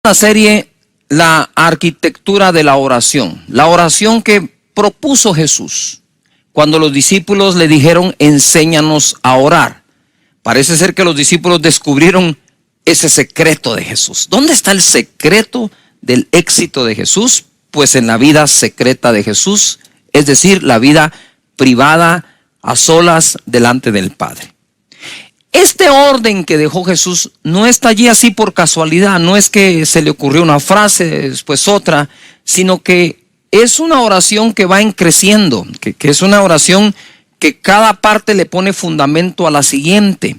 La serie La arquitectura de la oración. La oración que propuso Jesús cuando los discípulos le dijeron: enséñanos a orar. Parece ser que los discípulos descubrieron ese secreto de Jesús. ¿Dónde está el secreto del éxito de Jesús? Pues en la vida secreta de Jesús, es decir, la vida privada, a solas, delante del Padre. Este orden que dejó Jesús no está allí así por casualidad, no es que se le ocurrió una frase, después otra, sino que es una oración que va creciendo, que es una oración que cada parte le pone fundamento a la siguiente.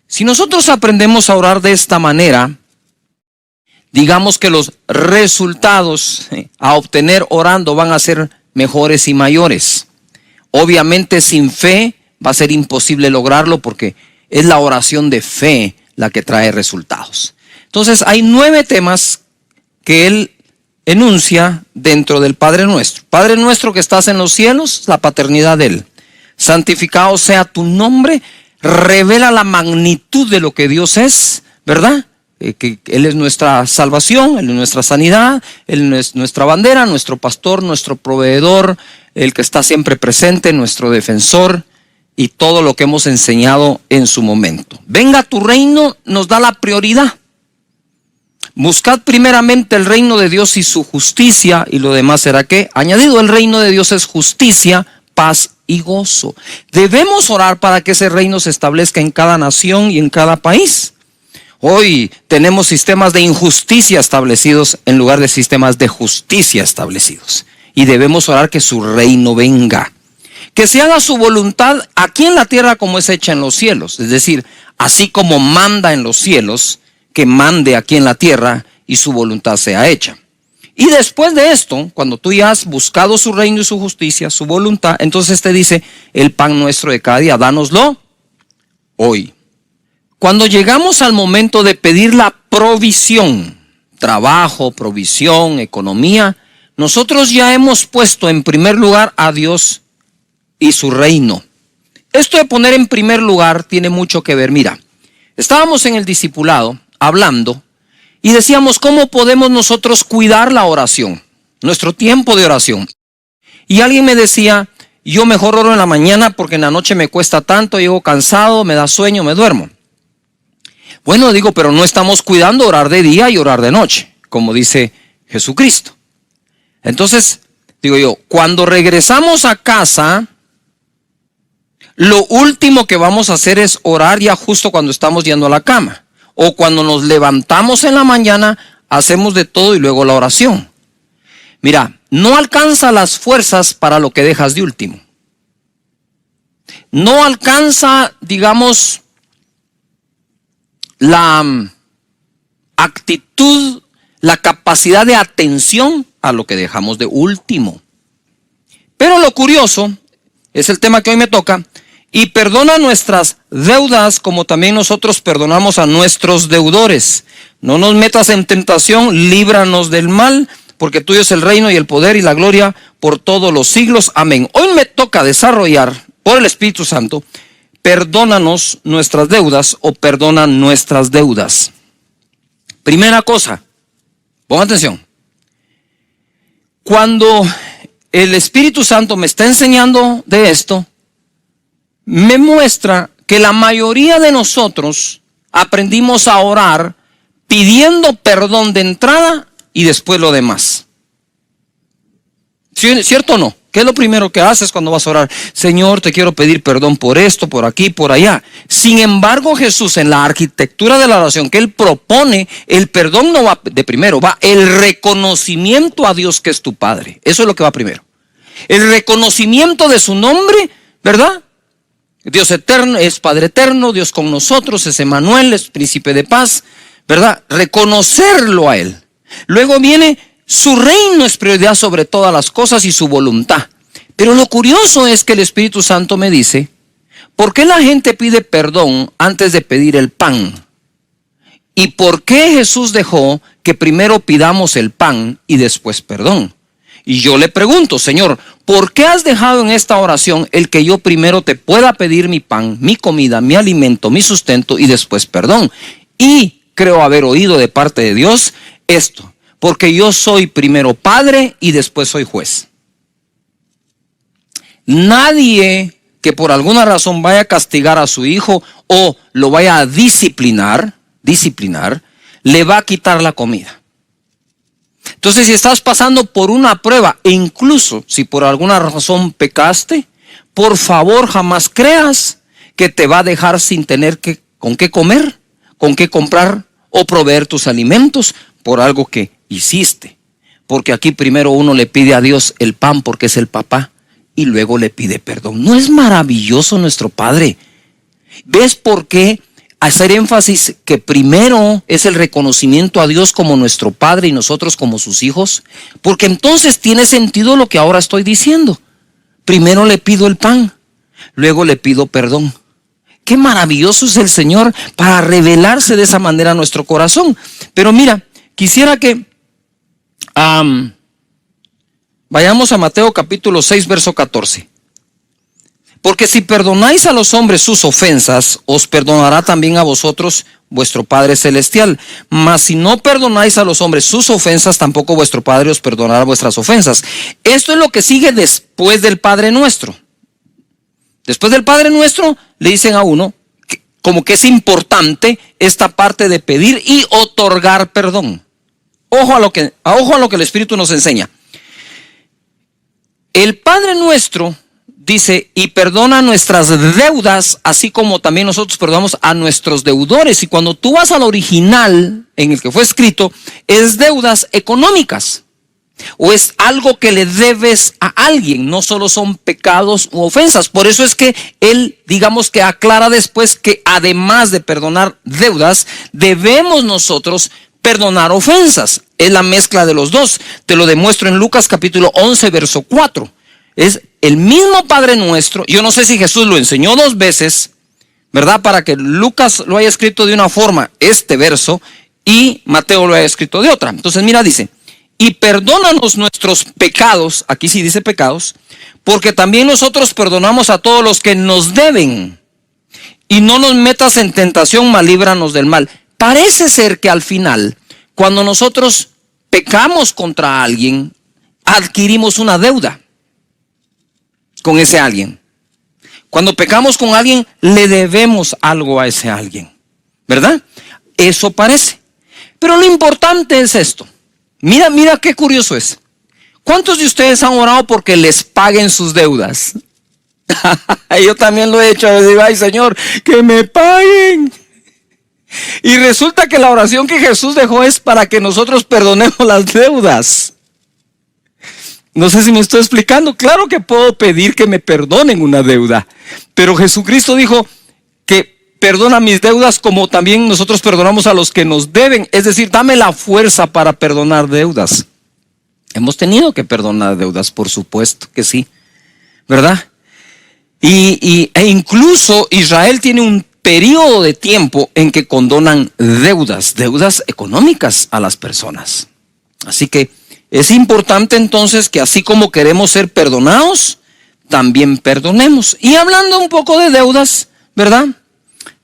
Si nosotros aprendemos a orar de esta manera, digamos que los resultados a obtener orando van a ser mejores y mayores. Obviamente sin fe va a ser imposible lograrlo, porque es la oración de fe la que trae resultados. Entonces hay 9 temas que él enuncia dentro del Padre Nuestro. Padre nuestro que estás en los cielos, la paternidad de él. Santificado sea tu nombre, revela la magnitud de lo que Dios es, ¿verdad? Que Él es nuestra salvación, Él es nuestra sanidad, Él es nuestra bandera, nuestro pastor, nuestro proveedor, el que está siempre presente, nuestro defensor, y todo lo que hemos enseñado en su momento. Venga tu reino nos da la prioridad. Buscad primeramente el reino de Dios y su justicia, y lo demás será ¿qué? Añadido. El reino de Dios es justicia, paz y gozo. Debemos orar para que ese reino se establezca en cada nación y en cada país. Hoy tenemos sistemas de injusticia establecidos en lugar de sistemas de justicia establecidos. Y debemos orar que su reino venga. Que se haga su voluntad aquí en la tierra como es hecha en los cielos. Es decir, así como manda en los cielos, que mande aquí en la tierra y su voluntad sea hecha. Y después de esto, cuando tú ya has buscado su reino y su justicia, su voluntad, entonces te dice: el pan nuestro de cada día, dánoslo hoy. Cuando llegamos al momento de pedir la provisión, trabajo, provisión, economía, nosotros ya hemos puesto en primer lugar a Dios y su reino. Esto de poner en primer lugar tiene mucho que ver. Mira, estábamos en el discipulado hablando y decíamos cómo podemos nosotros cuidar la oración, nuestro tiempo de oración. Y alguien me decía: yo mejor oro en la mañana porque en la noche me cuesta tanto, llego cansado, me da sueño, me duermo. Bueno, digo, pero no estamos cuidando orar de día y orar de noche, como dice Jesucristo. Entonces, digo yo, cuando regresamos a casa, lo último que vamos a hacer es orar ya justo cuando estamos yendo a la cama. O cuando nos levantamos en la mañana, hacemos de todo y luego la oración. Mira, no alcanza las fuerzas para lo que dejas de último. No alcanza, digamos, la actitud, la capacidad de atención a lo que dejamos de último. Pero lo curioso es el tema que hoy me toca. Y perdona nuestras deudas como también nosotros perdonamos a nuestros deudores. No nos metas en tentación, líbranos del mal, porque tuyo es el reino y el poder y la gloria por todos los siglos. Amén. Hoy me toca desarrollar por el Espíritu Santo: perdónanos nuestras deudas o perdona nuestras deudas. Primera cosa, ponga atención. Cuando el Espíritu Santo me está enseñando de esto, me muestra que la mayoría de nosotros aprendimos a orar pidiendo perdón de entrada y después lo demás. ¿Cierto o no? ¿Qué es lo primero que haces cuando vas a orar? Señor, te quiero pedir perdón por esto, por aquí, por allá. Sin embargo, Jesús, en la arquitectura de la oración que Él propone, el perdón no va de primero, va el reconocimiento a Dios que es tu Padre. Eso es lo que va primero. El reconocimiento de su nombre, ¿verdad? Dios eterno, es Padre eterno, Dios con nosotros, es Emmanuel, es Príncipe de paz, ¿verdad? Reconocerlo a Él. Luego viene su reino, es prioridad sobre todas las cosas, y su voluntad. Pero lo curioso es que el Espíritu Santo me dice: ¿por qué la gente pide perdón antes de pedir el pan? ¿Y por qué Jesús dejó que primero pidamos el pan y después perdón? Y yo le pregunto: Señor, ¿por qué has dejado en esta oración el que yo primero te pueda pedir mi pan, mi comida, mi alimento, mi sustento y después perdón? Y creo haber oído de parte de Dios esto, porque yo soy primero padre y después soy juez. Nadie que por alguna razón vaya a castigar a su hijo o lo vaya a disciplinar, le va a quitar la comida. Entonces, si estás pasando por una prueba, e incluso si por alguna razón pecaste, por favor jamás creas que te va a dejar sin tener con qué comer, con qué comprar o proveer tus alimentos por algo que hiciste. Porque aquí primero uno le pide a Dios el pan porque es el papá y luego le pide perdón. ¿No es maravilloso nuestro Padre? ¿Ves por qué hacer énfasis que primero es el reconocimiento a Dios como nuestro Padre y nosotros como sus hijos? Porque entonces tiene sentido lo que ahora estoy diciendo. Primero le pido el pan, luego le pido perdón. Qué maravilloso es el Señor para revelarse de esa manera a nuestro corazón. Pero mira, quisiera que vayamos a Mateo capítulo 6, verso 14. Porque si perdonáis a los hombres sus ofensas, os perdonará también a vosotros vuestro Padre Celestial. Mas si no perdonáis a los hombres sus ofensas, tampoco vuestro Padre os perdonará vuestras ofensas. Esto es lo que sigue después del Padre Nuestro. Después del Padre Nuestro le dicen a uno como que es importante esta parte de pedir y otorgar perdón. Ojo a lo que el Espíritu nos enseña. El Padre Nuestro dice, y perdona nuestras deudas, así como también nosotros perdonamos a nuestros deudores. Y cuando tú vas al original en el que fue escrito, es deudas económicas. O es algo que le debes a alguien, no solo son pecados u ofensas. Por eso es que él, digamos que aclara después que además de perdonar deudas, debemos nosotros perdonar ofensas. Es la mezcla de los dos. Te lo demuestro en Lucas capítulo 11, verso 4. Es el mismo Padre Nuestro. Yo no sé si Jesús lo enseñó 2 veces, ¿verdad? Para que Lucas lo haya escrito de una forma, este verso, y Mateo lo haya escrito de otra. Entonces mira, dice, y perdónanos nuestros pecados, aquí sí dice pecados, porque también nosotros perdonamos a todos los que nos deben. Y no nos metas en tentación, mas líbranos del mal. Parece ser que al final, cuando nosotros pecamos contra alguien, adquirimos una deuda con ese alguien. Cuando pecamos con alguien, le debemos algo a ese alguien, ¿verdad? Eso parece. Pero lo importante es esto. Mira qué curioso es. ¿Cuántos de ustedes han orado porque les paguen sus deudas? Yo también lo he hecho. Les digo, ay Señor, que me paguen. Y resulta que la oración que Jesús dejó es para que nosotros perdonemos las deudas. No sé si me estoy explicando. Claro que puedo pedir que me perdonen una deuda, pero Jesucristo dijo que perdona mis deudas como también nosotros perdonamos a los que nos deben. Es decir, dame la fuerza para perdonar deudas. Hemos tenido que perdonar deudas, por supuesto que sí, ¿verdad? E incluso Israel tiene un periodo de tiempo en que condonan deudas económicas a las personas. Así que es importante entonces que así como queremos ser perdonados, también perdonemos. Y hablando un poco de deudas, ¿verdad?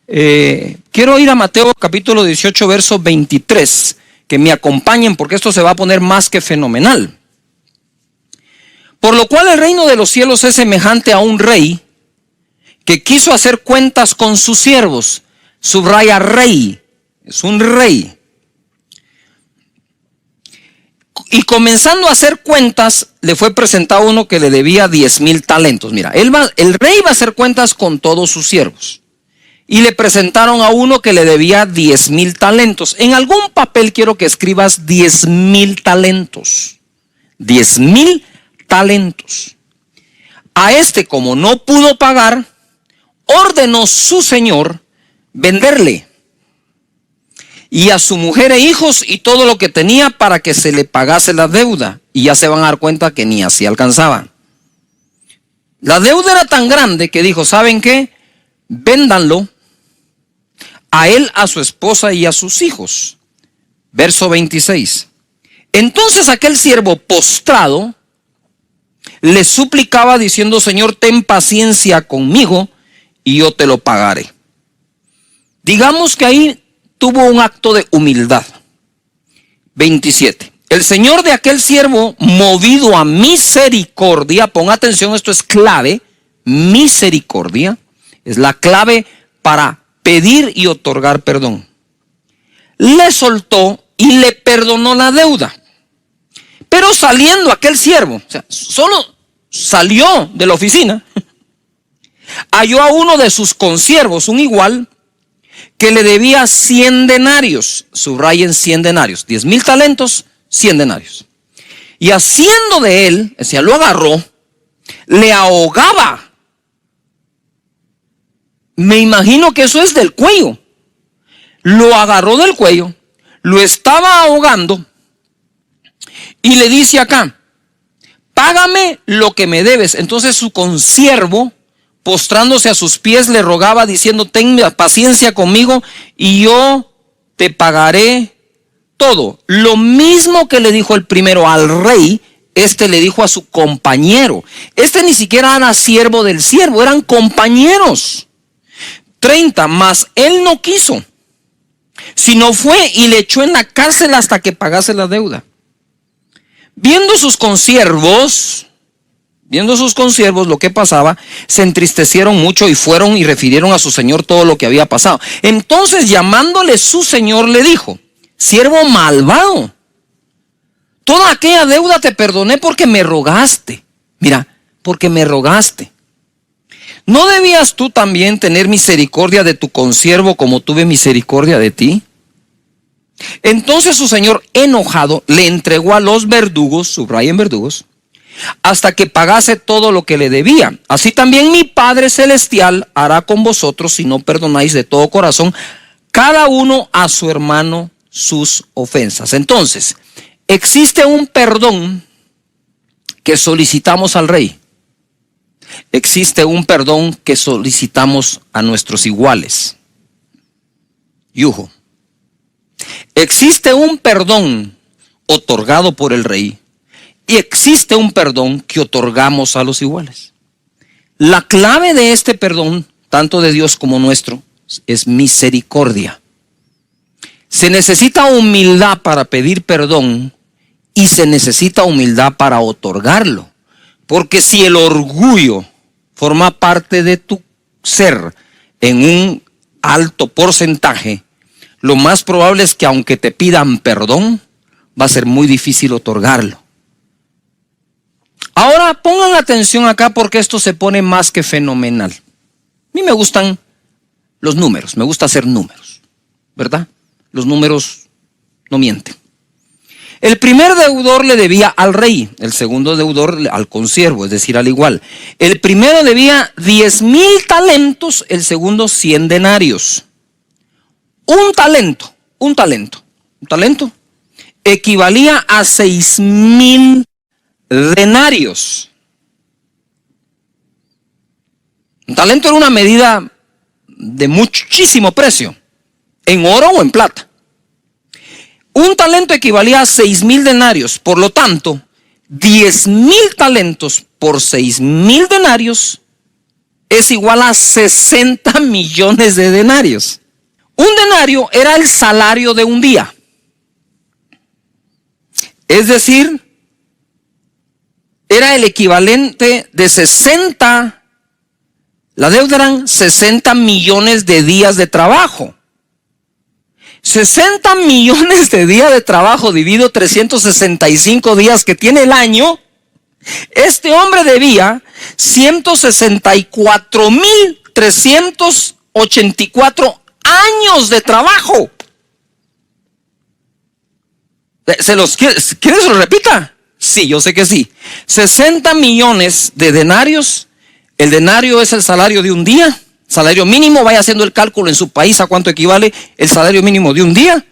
Quiero ir a Mateo capítulo 18, verso 23, que me acompañen porque esto se va a poner más que fenomenal. Por lo cual el reino de los cielos es semejante a un rey que quiso hacer cuentas con sus siervos. Subraya rey, es un rey. Y comenzando a hacer cuentas, le fue presentado uno que le debía 10,000 talentos. Mira, el rey va a hacer cuentas con todos sus siervos. Y le presentaron a uno que le debía 10,000 talentos. En algún papel quiero que escribas 10,000 talentos. 10,000 talentos. A este, como no pudo pagar, ordenó su señor venderle. Y a su mujer e hijos y todo lo que tenía para que se le pagase la deuda. Y ya se van a dar cuenta que ni así alcanzaba. La deuda era tan grande que dijo, ¿saben qué? Véndanlo. A él, a su esposa y a sus hijos. Verso 26. Entonces aquel siervo postrado le suplicaba diciendo, Señor, ten paciencia conmigo y yo te lo pagaré. Digamos que ahí tuvo un acto de humildad. 27. El señor de aquel siervo, movido a misericordia, pon atención, esto es clave, misericordia, es la clave para pedir y otorgar perdón. Le soltó y le perdonó la deuda. Pero saliendo aquel siervo, o sea, solo salió de la oficina, halló a uno de sus consiervos, un igual, que le debía 100 denarios. Subrayen 100 denarios, 10,000 talentos, 100 denarios. Y haciendo de él, o sea, lo agarró, le ahogaba. Me imagino que eso es del cuello. Lo agarró del cuello, lo estaba ahogando y le dice acá, págame lo que me debes. Entonces su consiervo, postrándose a sus pies, le rogaba diciendo, ten paciencia conmigo y yo te pagaré todo. Lo mismo que le dijo el primero al rey, este le dijo a su compañero. Este ni siquiera era siervo del siervo, eran compañeros. 30, mas él no quiso, sino fue y le echó en la cárcel hasta que pagase la deuda. Viendo sus consiervos lo que pasaba, se entristecieron mucho y fueron y refirieron a su señor todo lo que había pasado. Entonces, llamándole su señor, le dijo, siervo malvado, toda aquella deuda te perdoné porque me rogaste. Mira, porque me rogaste. ¿No debías tú también tener misericordia de tu consiervo como tuve misericordia de ti? Entonces su señor, enojado, le entregó a los verdugos, subrayen verdugos, hasta que pagase todo lo que le debía. Así también mi Padre Celestial hará con vosotros si no perdonáis de todo corazón cada uno a su hermano sus ofensas. Entonces, existe un perdón que solicitamos al rey. Existe un perdón que solicitamos a nuestros iguales. Yujo. Existe un perdón otorgado por el rey y existe un perdón que otorgamos a los iguales. La clave de este perdón, tanto de Dios como nuestro, es misericordia. Se necesita humildad para pedir perdón y se necesita humildad para otorgarlo. Porque si el orgullo forma parte de tu ser en un alto porcentaje, lo más probable es que aunque te pidan perdón, va a ser muy difícil otorgarlo. Ahora pongan atención acá porque esto se pone más que fenomenal. A mí me gustan los números, me gusta hacer números, ¿verdad? Los números no mienten. El primer deudor le debía al rey, el segundo deudor al consiervo, es decir, al igual. El primero debía 10,000 talentos, el segundo 100 denarios. Un talento equivalía a 6,000 denarios. Un talento era una medida de muchísimo precio, en oro o en plata. Un talento equivalía a 6,000 denarios, por lo tanto, 10,000 talentos por 6,000 denarios es igual a 60 millones de denarios. Un denario era el salario de un día. Es decir, era el equivalente de 60, la deuda eran 60 millones de días de trabajo. 60 millones de días de trabajo dividido 365 días que tiene el año. Este hombre debía 164,384 años de trabajo. ¿Quieres que se lo repita? Sí, yo sé que sí. 60 millones de denarios. El denario es el salario de un día. Salario mínimo, vaya haciendo el cálculo en su país a cuánto equivale el salario mínimo de un día.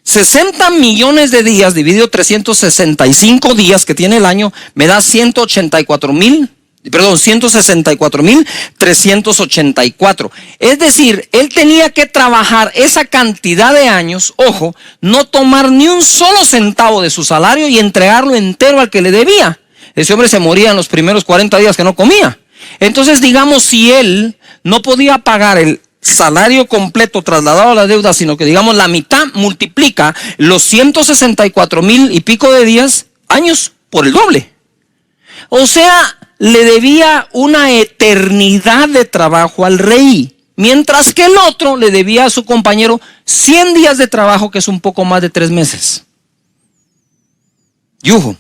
60 millones de días dividido 365 días que tiene el año me da 164,384. Es decir, él tenía que trabajar esa cantidad de años, ojo, no tomar ni un solo centavo de su salario y entregarlo entero al que le debía. Ese hombre se moría en los primeros 40 días que no comía. Entonces, digamos, si él no podía pagar salario completo trasladado a la deuda, sino que digamos la mitad, multiplica los 164,000 y pico de días, años, por el doble. O sea, le debía una eternidad de trabajo al rey, mientras que el otro le debía a su compañero 100 días de trabajo, que es un poco más de 3 meses. Yujo.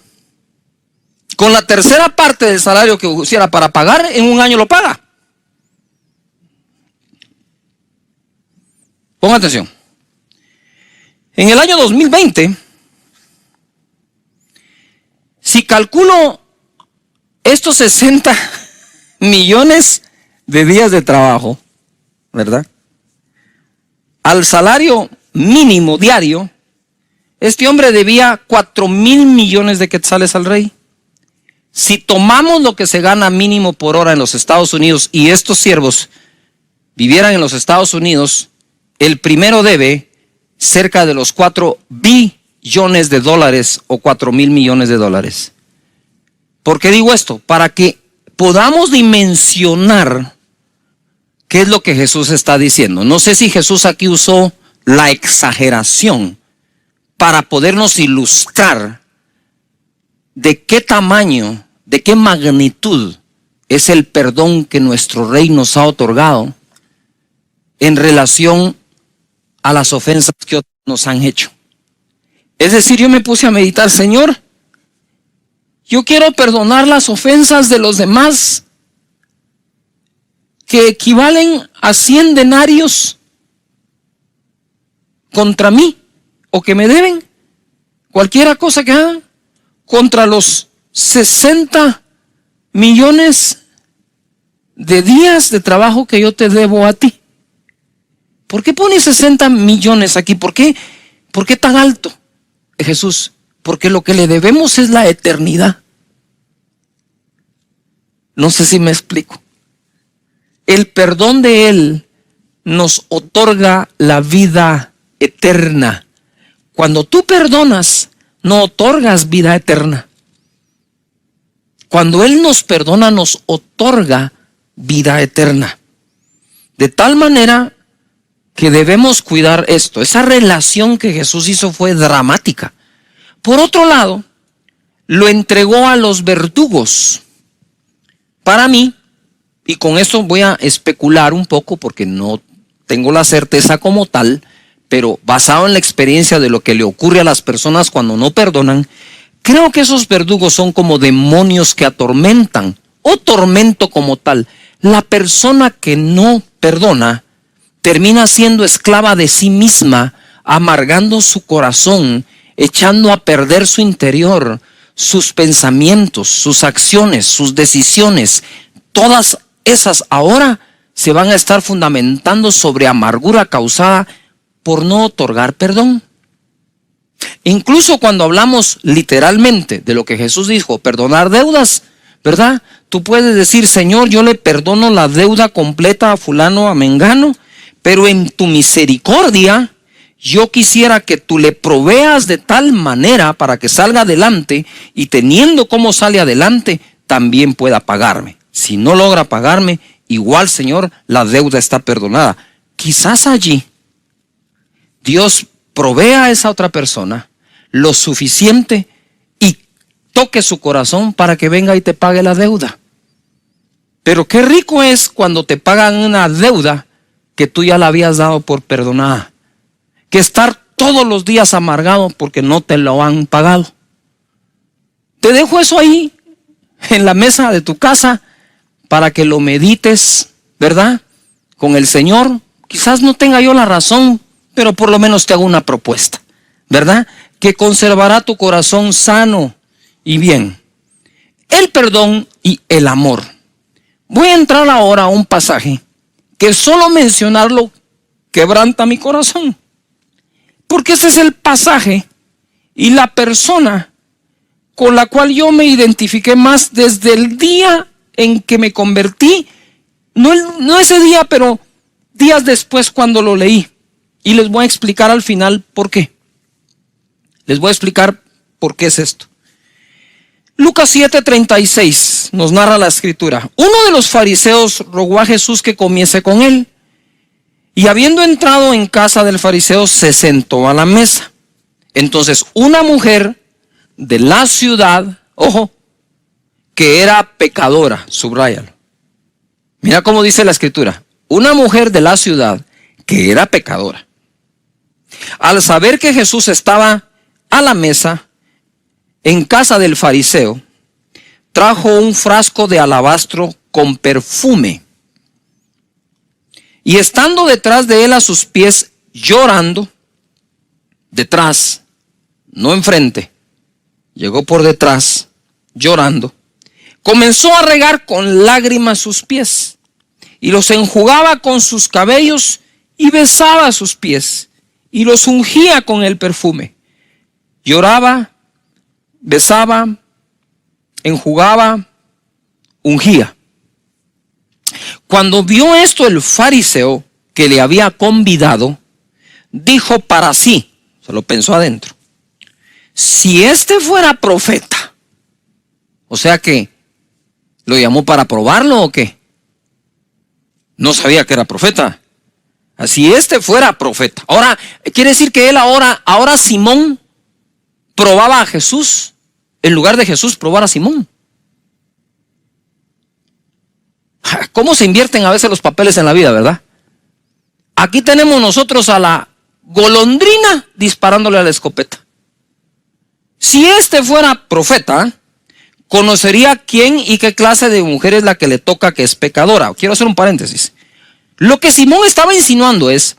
Con la tercera parte del salario que usiera para pagar, en un año lo paga. Ponga atención. En el año 2020, si calculo estos 60 millones de días de trabajo, ¿verdad? Al salario mínimo diario, este hombre debía 4,000 millones de quetzales al rey. Si tomamos lo que se gana mínimo por hora en los Estados Unidos y estos siervos vivieran en los Estados Unidos, el primero debe cerca de los 4 billones de dólares o 4,000 millones de dólares. ¿Por qué digo esto? Para que podamos dimensionar qué es lo que Jesús está diciendo. No sé si Jesús aquí usó la exageración para podernos ilustrar de qué tamaño, de qué magnitud es el perdón que nuestro Rey nos ha otorgado en relación a las ofensas que otros nos han hecho. Es decir, yo me puse a meditar, Señor, yo quiero perdonar las ofensas de los demás que equivalen a 100 denarios contra mí o que me deben, cualquiera cosa que hagan, contra los 60 millones de días de trabajo que yo te debo a ti. ¿Por qué pones 60 millones aquí? ¿Por qué tan alto, Jesús? Porque lo que le debemos es la eternidad. No sé si me explico. El perdón de Él nos otorga la vida eterna. Cuando tú perdonas, no otorgas vida eterna. Cuando Él nos perdona, nos otorga vida eterna. De tal manera que debemos cuidar esto. Esa relación que Jesús hizo fue dramática. Por otro lado, lo entregó a los verdugos. Para mí, y con esto voy a especular un poco porque no tengo la certeza como tal, pero basado en la experiencia de lo que le ocurre a las personas cuando no perdonan, creo que esos verdugos son como demonios que atormentan, o tormento como tal. La persona que no perdona termina siendo esclava de sí misma, amargando su corazón, echando a perder su interior, sus pensamientos, sus acciones, sus decisiones. Todas esas ahora se van a estar fundamentando sobre amargura causada por no otorgar perdón. Incluso cuando hablamos literalmente de lo que Jesús dijo, perdonar deudas, ¿verdad? Tú puedes decir, Señor, yo le perdono la deuda completa a fulano, a mengano, pero en tu misericordia yo quisiera que tú le proveas de tal manera para que salga adelante y teniendo cómo sale adelante, también pueda pagarme. Si no logra pagarme, igual, Señor, la deuda está perdonada. Quizás allí Dios provea a esa otra persona lo suficiente y toque su corazón para que venga y te pague la deuda. Pero qué rico es cuando te pagan una deuda que tú ya la habías dado por perdonada, que estar todos los días amargado porque no te lo han pagado. Te dejo eso ahí en la mesa de tu casa para que lo medites, ¿verdad? Con el Señor. Quizás no tenga yo la razón, pero por lo menos te hago una propuesta, ¿verdad? Que conservará tu corazón sano y bien. El perdón y el amor. Voy a entrar ahora a un pasaje que solo mencionarlo quebranta mi corazón. Porque ese es el pasaje y la persona con la cual yo me identifiqué más desde el día en que me convertí. No ese día, pero días después cuando lo leí. Y les voy a explicar al final por qué. Les voy a explicar por qué es esto. Lucas 7:36 nos narra la escritura. Uno de los fariseos rogó a Jesús que comiese con él. Y habiendo entrado en casa del fariseo, se sentó a la mesa. Entonces una mujer de la ciudad, ojo, que era pecadora, subráyalo. Mira cómo dice la escritura, una mujer de la ciudad que era pecadora. Al saber que Jesús estaba a la mesa en casa del fariseo, trajo un frasco de alabastro con perfume. Y estando detrás de él a sus pies, llorando, detrás, no enfrente, llegó por detrás, llorando, comenzó a regar con lágrimas sus pies, y los enjugaba con sus cabellos, y besaba sus pies, y los ungía con el perfume. Lloraba, besaba, enjugaba, ungía. Cuando vio esto el fariseo que le había convidado, dijo para sí, se lo pensó adentro, si este fuera profeta, o sea que lo llamó para probarlo o qué, no sabía que era profeta. Si este fuera profeta, ahora quiere decir que él ahora Simón probaba a Jesús en lugar de Jesús probar a Simón. ¿Cómo se invierten a veces los papeles en la vida, verdad? Aquí tenemos nosotros a la golondrina disparándole a la escopeta. Si este fuera profeta, conocería quién y qué clase de mujer es la que le toca que es pecadora. Quiero hacer un paréntesis. Lo que Simón estaba insinuando es,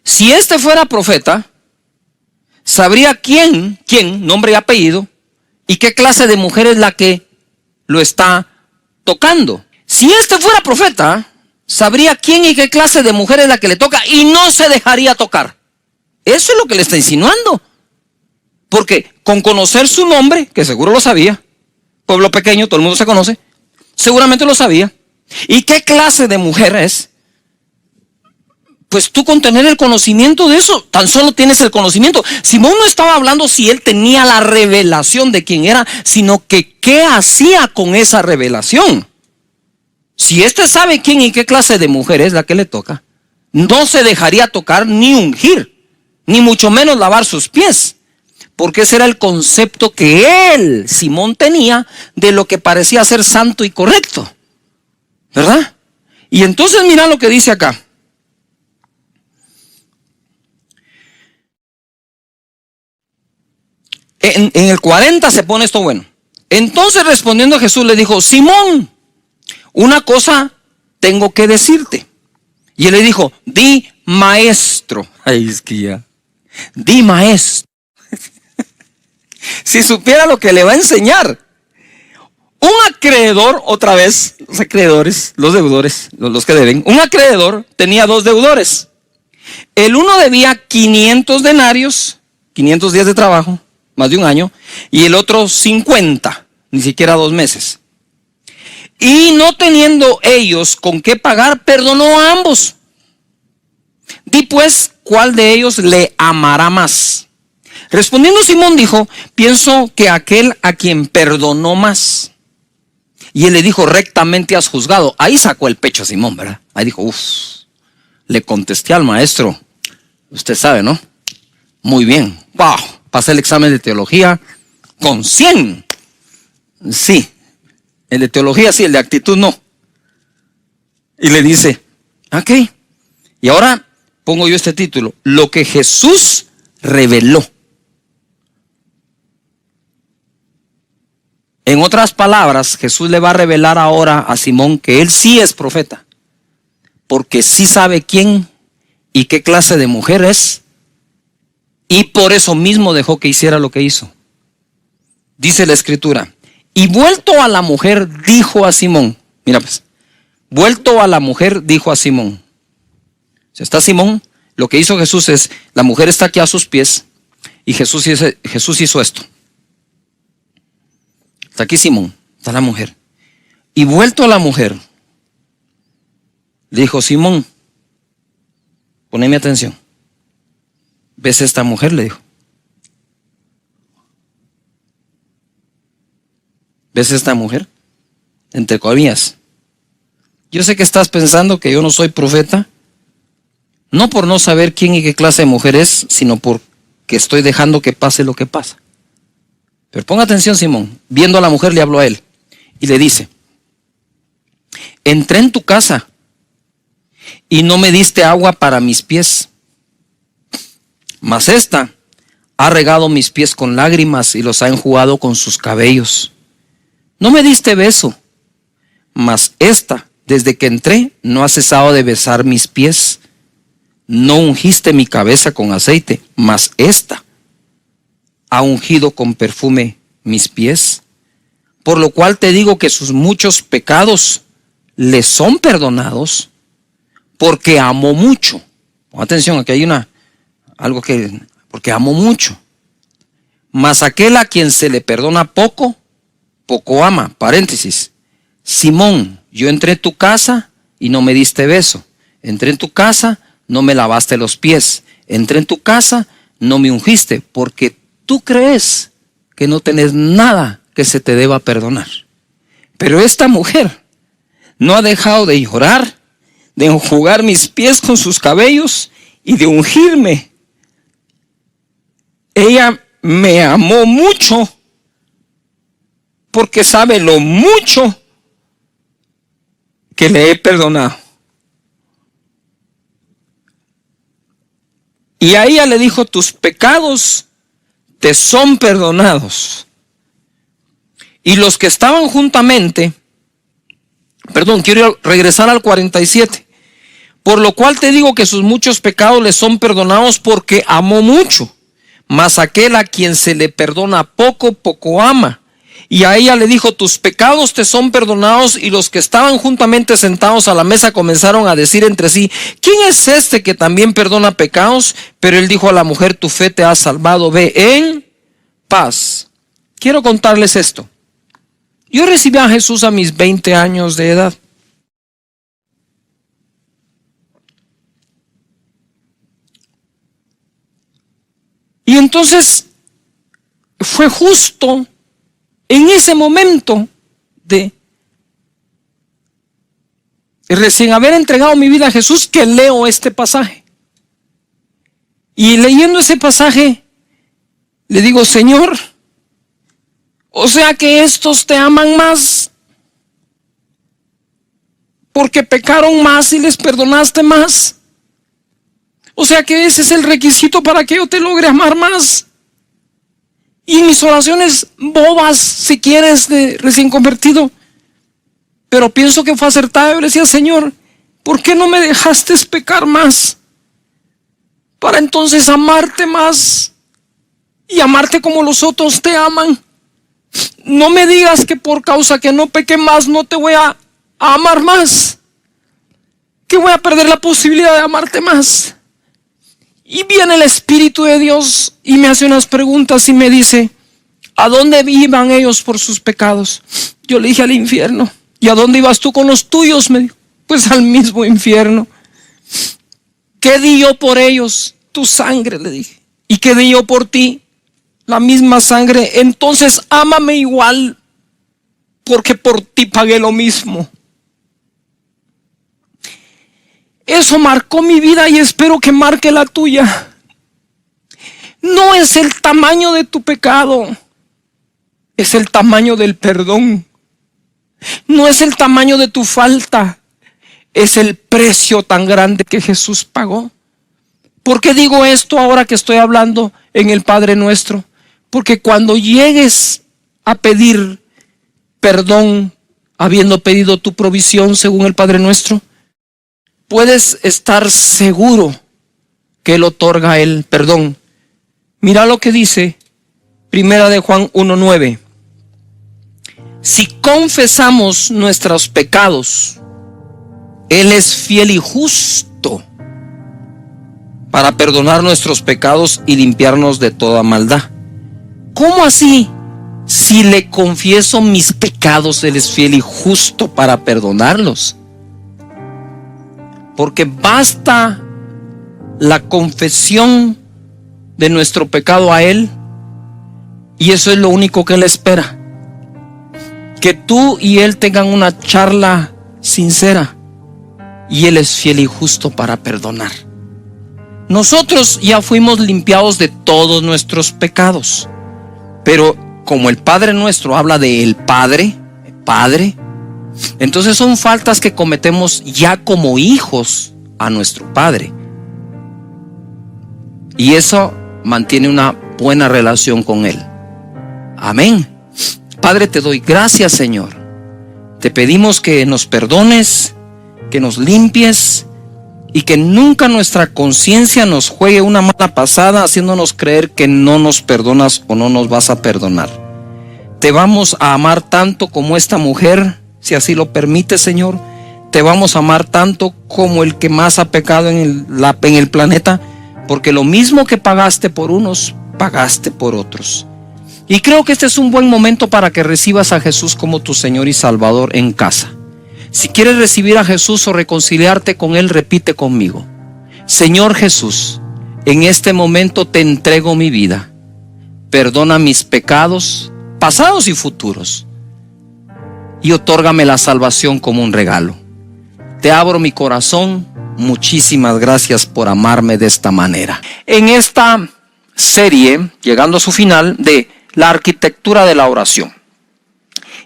si este fuera profeta, sabría quién, nombre y apellido, y qué clase de mujer es la que lo está tocando. Si este fuera profeta, sabría quién y qué clase de mujer es la que le toca y no se dejaría tocar. Eso es lo que le está insinuando. Porque con conocer su nombre, que seguro lo sabía, pueblo pequeño, todo el mundo se conoce, seguramente lo sabía. ¿Y qué clase de mujer es? Pues tú con tener el conocimiento de eso, tan solo tienes el conocimiento. Simón no estaba hablando si él tenía la revelación de quién era, sino que qué hacía con esa revelación. Si este sabe quién y qué clase de mujer es la que le toca, no se dejaría tocar ni ungir, ni mucho menos lavar sus pies. Porque ese era el concepto que él, Simón, tenía de lo que parecía ser santo y correcto. ¿Verdad? Y entonces mira lo que dice acá. En el 40 se pone esto bueno. Entonces respondiendo Jesús le dijo, Simón, una cosa tengo que decirte. Y él le dijo, di maestro. Ay, es que ya. Di maestro. Si supiera lo que le va a enseñar. Un acreedor, otra vez, los acreedores, los deudores, los que deben. Un acreedor tenía dos deudores. El uno debía 500 denarios, 500 días de trabajo, más de un año, y el otro 50, ni siquiera 2 meses. Y no teniendo ellos con qué pagar, perdonó a ambos. Di pues, ¿cuál de ellos le amará más? Respondiendo Simón dijo, pienso que aquel a quien perdonó más. Y él le dijo, rectamente has juzgado. Ahí sacó el pecho Simón, ¿verdad? Ahí dijo, le contesté al maestro. Usted sabe, ¿no? Muy bien. Wow, pasé el examen de teología con 100. Sí, el de teología sí, el de actitud no. Y le dice, ok. Y ahora pongo yo este título, lo que Jesús reveló. En otras palabras, Jesús le va a revelar ahora a Simón que él sí es profeta, porque sí sabe quién y qué clase de mujer es, y por eso mismo dejó que hiciera lo que hizo. Dice la escritura, y vuelto a la mujer dijo a Simón, mira pues, vuelto a la mujer dijo a Simón, si está Simón, lo que hizo Jesús es, la mujer está aquí a sus pies, y Jesús hizo esto. Está aquí Simón, está la mujer. Y vuelto a la mujer, le dijo, Simón, poneme atención. ¿Ves esta mujer? Le dijo. ¿Ves esta mujer? Entre comillas. Yo sé que estás pensando que yo no soy profeta No por no saber quién y qué clase de mujer es, sino porque estoy dejando que pase lo que pasa. Pero ponga atención, Simón. Viendo a la mujer, le habló a él y le dice: entré en tu casa y no me diste agua para mis pies, mas esta ha regado mis pies con lágrimas y los ha enjugado con sus cabellos. No me diste beso, mas esta, desde que entré, no ha cesado de besar mis pies. No ungiste mi cabeza con aceite, mas esta ha ungido con perfume mis pies. Por lo cual te digo que sus muchos pecados le son perdonados, porque amó mucho. Pon atención, aquí hay porque amó mucho. Mas aquel a quien se le perdona poco, poco ama. Paréntesis. Simón, yo entré en tu casa y no me diste beso. Entré en tu casa, no me lavaste los pies. Entré en tu casa, no me ungiste, porque tú crees que no tenés nada que se te deba perdonar. Pero esta mujer no ha dejado de llorar, de enjugar mis pies con sus cabellos y de ungirme. Ella me amó mucho, porque sabe lo mucho que le he perdonado. Y a ella le dijo: tus pecados te son perdonados. Y los que estaban juntamente, quiero regresar al 47. Por lo cual te digo que sus muchos pecados le son perdonados, porque amó mucho. Mas aquel a quien se le perdona poco, poco ama. Y a ella le dijo: tus pecados te son perdonados. Y los que estaban juntamente sentados a la mesa comenzaron a decir entre sí: ¿quién es este que también perdona pecados? Pero él dijo a la mujer: tu fe te ha salvado, ve en paz. Quiero contarles esto. Yo recibí a Jesús a mis 20 años de edad. Y entonces fue justo en ese momento de recién haber entregado mi vida a Jesús que leo este pasaje. Y leyendo ese pasaje le digo: Señor, o sea que estos te aman más porque pecaron más y les perdonaste más. O sea que ese es el requisito para que yo te logre amar más. Y mis oraciones bobas, si quieres, de recién convertido, pero pienso que fue acertada. Yo le decía: Señor, ¿por qué no me dejaste pecar más? Para entonces amarte más y amarte como los otros te aman. No me digas que por causa que no pequé más no te voy a amar más, que voy a perder la posibilidad de amarte más. Y viene el Espíritu de Dios y me hace unas preguntas y me dice: ¿a dónde iban ellos por sus pecados? Yo le dije: al infierno. ¿Y a dónde ibas tú con los tuyos? Me dijo: pues al mismo infierno. ¿Qué di yo por ellos? Tu sangre, le dije. ¿Y qué di yo por ti? La misma sangre. Entonces ámame igual, porque por ti pagué lo mismo. Eso marcó mi vida y espero que marque la tuya. No es el tamaño de tu pecado, es el tamaño del perdón. No es el tamaño de tu falta, es el precio tan grande que Jesús pagó. ¿Por qué digo esto ahora que estoy hablando en el Padre Nuestro? Porque cuando llegues a pedir perdón, habiendo pedido tu provisión según el Padre Nuestro, puedes estar seguro que Él otorga el perdón. Mira lo que dice Primera de Juan 1:9. Si confesamos nuestros pecados, Él es fiel y justo para perdonar nuestros pecados y limpiarnos de toda maldad. ¿Cómo así? Si le confieso mis pecados, Él es fiel y justo para perdonarlos. Porque basta la confesión de nuestro pecado a Él, y eso es lo único que Él espera. Que tú y Él tengan una charla sincera, y Él es fiel y justo para perdonar. nosotros ya fuimos limpiados de todos nuestros pecados. Pero como el Padre nuestro habla de el Padre, entonces son faltas que cometemos ya como hijos a nuestro Padre. Y eso mantiene una buena relación con Él. Amén. Padre, te doy gracias, Señor. Te pedimos que nos perdones, que nos limpies y que nunca nuestra conciencia nos juegue una mala pasada haciéndonos creer que no nos perdonas o no nos vas a perdonar. Te vamos a amar tanto como esta mujer, si así lo permite, Señor. Te vamos a amar tanto como el que más ha pecado en el planeta, porque lo mismo que pagaste por unos, pagaste por otros. Y creo que este es un buen momento para que recibas a Jesús como tu Señor y Salvador en casa. Si quieres recibir a Jesús o reconciliarte con Él, repite conmigo: Señor Jesús, en este momento te entrego mi vida. Perdona mis pecados, pasados y futuros, y otórgame la salvación como un regalo. Te abro mi corazón. Muchísimas gracias por amarme de esta manera. En esta serie, llegando a su final, de la arquitectura de la oración,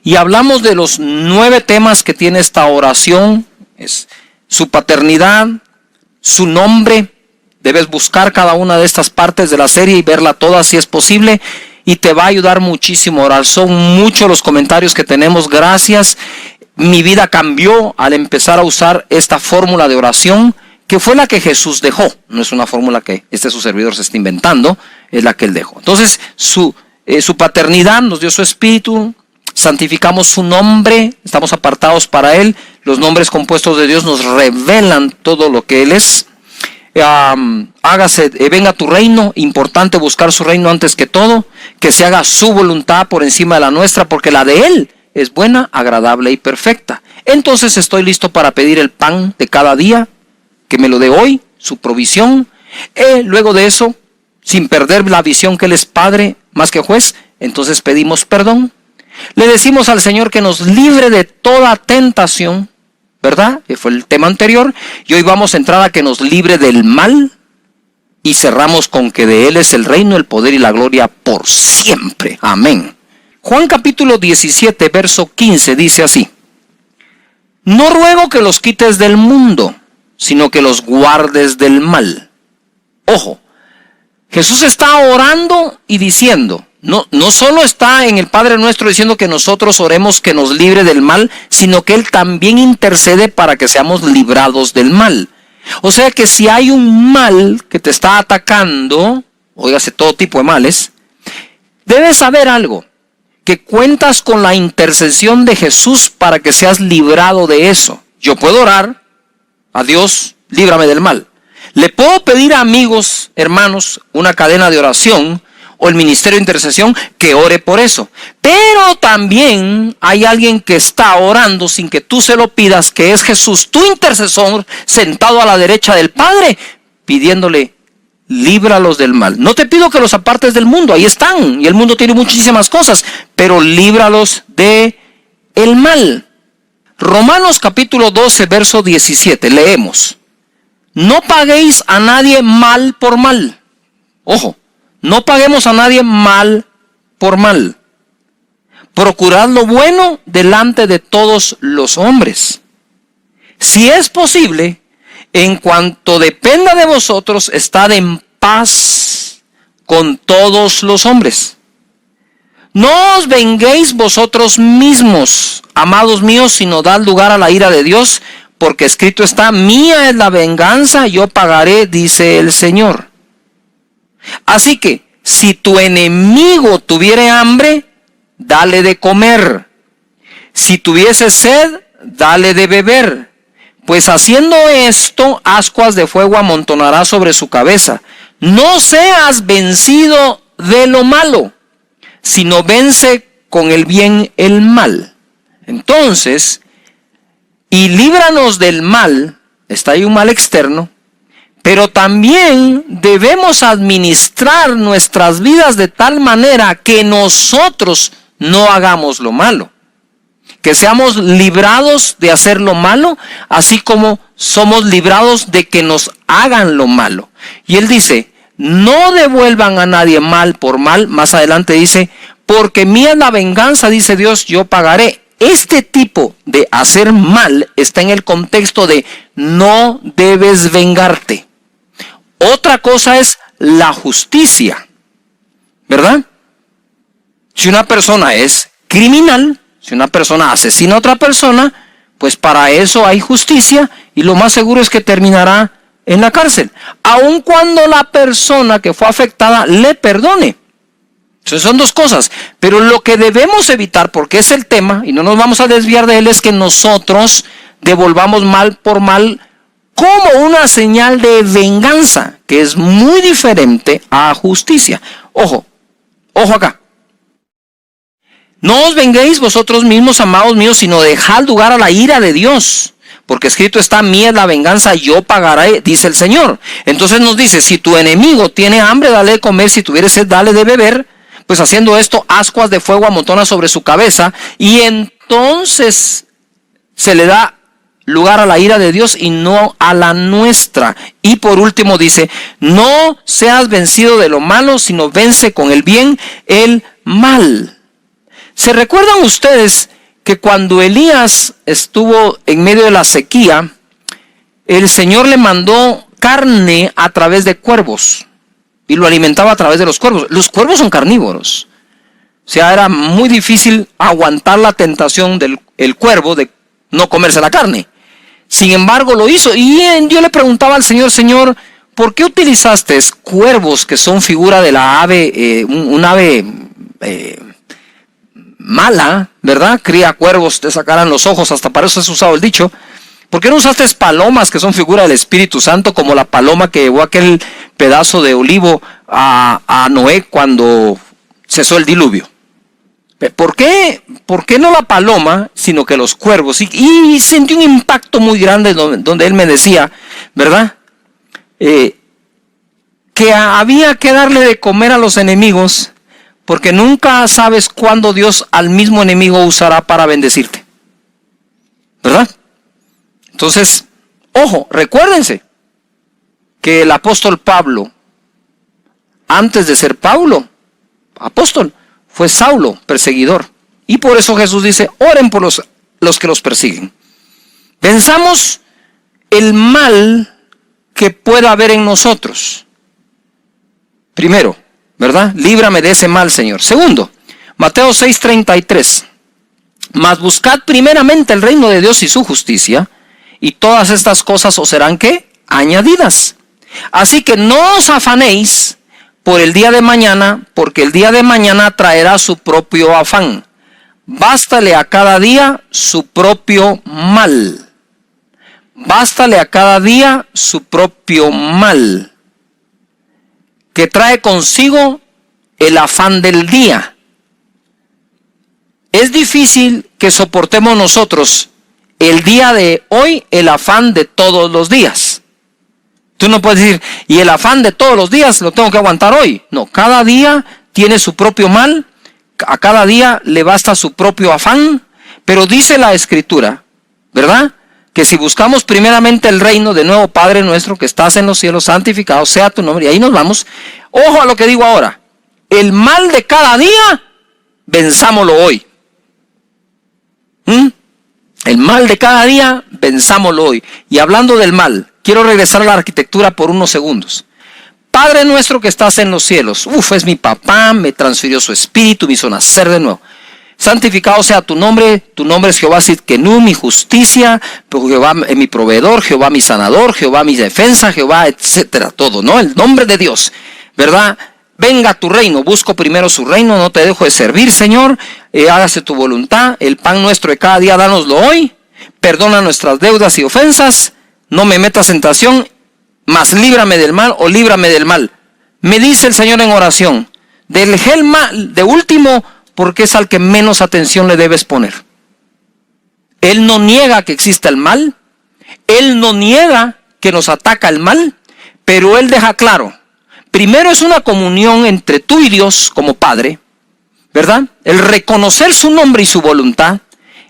y hablamos de los 9 temas que tiene esta oración: es su paternidad, su nombre. Debes buscar cada una de estas partes de la serie y verla toda si es posible, y te va a ayudar muchísimo a orar. Son muchos los comentarios que tenemos. Gracias. Mi vida cambió al empezar a usar esta fórmula de oración, que fue la que Jesús dejó. No es una fórmula que su servidor se está inventando, es la que Él dejó. Entonces, su paternidad nos dio su espíritu. Santificamos su nombre, estamos apartados para Él. Los nombres compuestos de Dios nos revelan todo lo que Él es. Venga tu reino, importante buscar su reino antes que todo, que se haga su voluntad por encima de la nuestra, porque la de Él es buena, agradable y perfecta. Entonces estoy listo para pedir el pan de cada día, que me lo dé hoy, su provisión. Luego de eso, sin perder la visión que Él es Padre más que juez, entonces pedimos perdón. Le decimos al Señor que nos libre de toda tentación, ¿verdad? Que fue el tema anterior. Y hoy vamos a entrar a que nos libre del mal. Y cerramos con que de Él es el reino, el poder y la gloria por siempre. Amén. Juan capítulo 17, verso 15 dice así: No ruego que los quites del mundo, sino que los guardes del mal. Ojo, Jesús está orando y diciendo, no solo está en el Padre Nuestro diciendo que nosotros oremos que nos libre del mal, sino que Él también intercede para que seamos librados del mal. O sea que si hay un mal que te está atacando, óigase, todo tipo de males, debes saber algo, que cuentas con la intercesión de Jesús para que seas librado de eso. Yo puedo orar a Dios, líbrame del mal. Le puedo pedir a amigos, hermanos, una cadena de oración o el ministerio de intercesión que ore por eso. Pero también hay alguien que está orando sin que tú se lo pidas, que es Jesús, tu intercesor, sentado a la derecha del Padre, pidiéndole: líbralos del mal. No te pido que los apartes del mundo, ahí están, y el mundo tiene muchísimas cosas, pero líbralos de el mal. Romanos capítulo 12, verso 17, leemos: No paguéis a nadie mal por mal. Ojo, no paguemos a nadie mal por mal. Procurad lo bueno delante de todos los hombres. Si es posible, en cuanto dependa de vosotros, estad en paz con todos los hombres. No os venguéis vosotros mismos, amados míos, sino dad lugar a la ira de Dios, porque escrito está: mía es la venganza, yo pagaré, dice el Señor. Así que, si tu enemigo tuviere hambre, dale de comer. Si tuviese sed, dale de beber. Pues haciendo esto, ascuas de fuego amontonará sobre su cabeza. No seas vencido de lo malo, sino vence con el bien el mal. Entonces, y líbranos del mal, está ahí un mal externo, pero también debemos administrar nuestras vidas de tal manera que nosotros no hagamos lo malo. que seamos librados de hacer lo malo, así como somos librados de que nos hagan lo malo. Y él dice, no devuelvan a nadie mal por mal. Más adelante dice, porque mía es la venganza, dice Dios, yo pagaré. Este tipo de hacer mal está en el contexto de no debes vengarte. Otra cosa es la justicia, ¿verdad? Si una persona es criminal, si una persona asesina a otra persona, pues para eso hay justicia y lo más seguro es que terminará en la cárcel, aun cuando la persona que fue afectada le perdone. Entonces son dos cosas, pero lo que debemos evitar, porque es el tema, y no nos vamos a desviar de él, es que nosotros devolvamos mal por mal como una señal de venganza, que es muy diferente a justicia. Ojo acá. No os venguéis vosotros mismos, amados míos, sino dejad lugar a la ira de Dios. Porque escrito está, mía es la venganza, yo pagaré, dice el Señor. Entonces nos dice, si tu enemigo tiene hambre, dale de comer, si tuviere sed, dale de beber. Pues haciendo esto, ascuas de fuego amontona sobre su cabeza, y entonces se le da lugar a la ira de Dios y no a la nuestra. Y por último dice, no seas vencido de lo malo, sino vence con el bien el mal. ¿Se recuerdan ustedes que cuando Elías estuvo en medio de la sequía, el Señor le mandó carne a través de cuervos y lo alimentaba a través de los cuervos? Los cuervos son carnívoros. O sea, era muy difícil aguantar la tentación del cuervo de no comerse la carne. Sin embargo, lo hizo. Y yo le preguntaba al Señor, Señor, ¿por qué utilizaste cuervos que son figura de la ave, un ave mala, ¿verdad? Cría cuervos, te sacarán los ojos, hasta para eso es usado el dicho. ¿Por qué no usaste palomas que son figura del Espíritu Santo, como la paloma que llevó aquel pedazo de olivo a Noé cuando cesó el diluvio? ¿Por qué no la paloma, sino que los cuervos? Y sentí un impacto muy grande donde él me decía, ¿verdad? Que había que darle de comer a los enemigos, porque nunca sabes cuándo Dios al mismo enemigo usará para bendecirte, ¿verdad? Entonces, ojo, recuérdense que el apóstol Pablo, antes de ser Pablo, apóstol, fue Saulo, perseguidor. Y por eso Jesús dice, oren por los que los persiguen. Pensamos el mal que pueda haber en nosotros. Primero, ¿verdad? Líbrame de ese mal, Señor. Segundo, Mateo 6:33. Mas buscad primeramente el reino de Dios y su justicia, y todas estas cosas os serán, ¿qué? Añadidas. Así que no os afanéis por el día de mañana, porque el día de mañana traerá su propio afán. Bástale a cada día su propio mal. Bástale a cada día su propio mal, que trae consigo el afán del día. Es difícil que soportemos nosotros el día de hoy el afán de todos los días. Tú no puedes decir, y el afán de todos los días lo tengo que aguantar hoy. No, cada día tiene su propio mal, a cada día le basta su propio afán, pero dice la Escritura, ¿verdad? Que si buscamos primeramente el reino, de nuevo, Padre nuestro que estás en los cielos, santificado sea tu nombre, y ahí nos vamos. Ojo a lo que digo ahora, el mal de cada día, venzámoslo hoy. El mal de cada día, venzámoslo hoy. Y hablando del mal, quiero regresar a la arquitectura por unos segundos. Padre nuestro que estás en los cielos, es mi papá, me transfirió su espíritu, me hizo nacer de nuevo. Santificado sea tu nombre es Jehová Sidkenu, mi justicia, Jehová mi proveedor, Jehová mi sanador, Jehová mi defensa, Jehová, etcétera, todo, ¿no? El nombre de Dios, ¿verdad? Venga tu reino, busco primero su reino, no te dejo de servir, Señor, hágase tu voluntad, el pan nuestro de cada día, dánoslo hoy, perdona nuestras deudas y ofensas, no me metas en tentación, mas líbrame del mal o líbrame del mal. Me dice el Señor en oración, del mal, de último, porque es al que menos atención le debes poner. Él no niega que exista el mal, Él no niega que nos ataca el mal, pero Él deja claro, primero es una comunión entre tú y Dios como Padre, ¿verdad? El reconocer su nombre y su voluntad,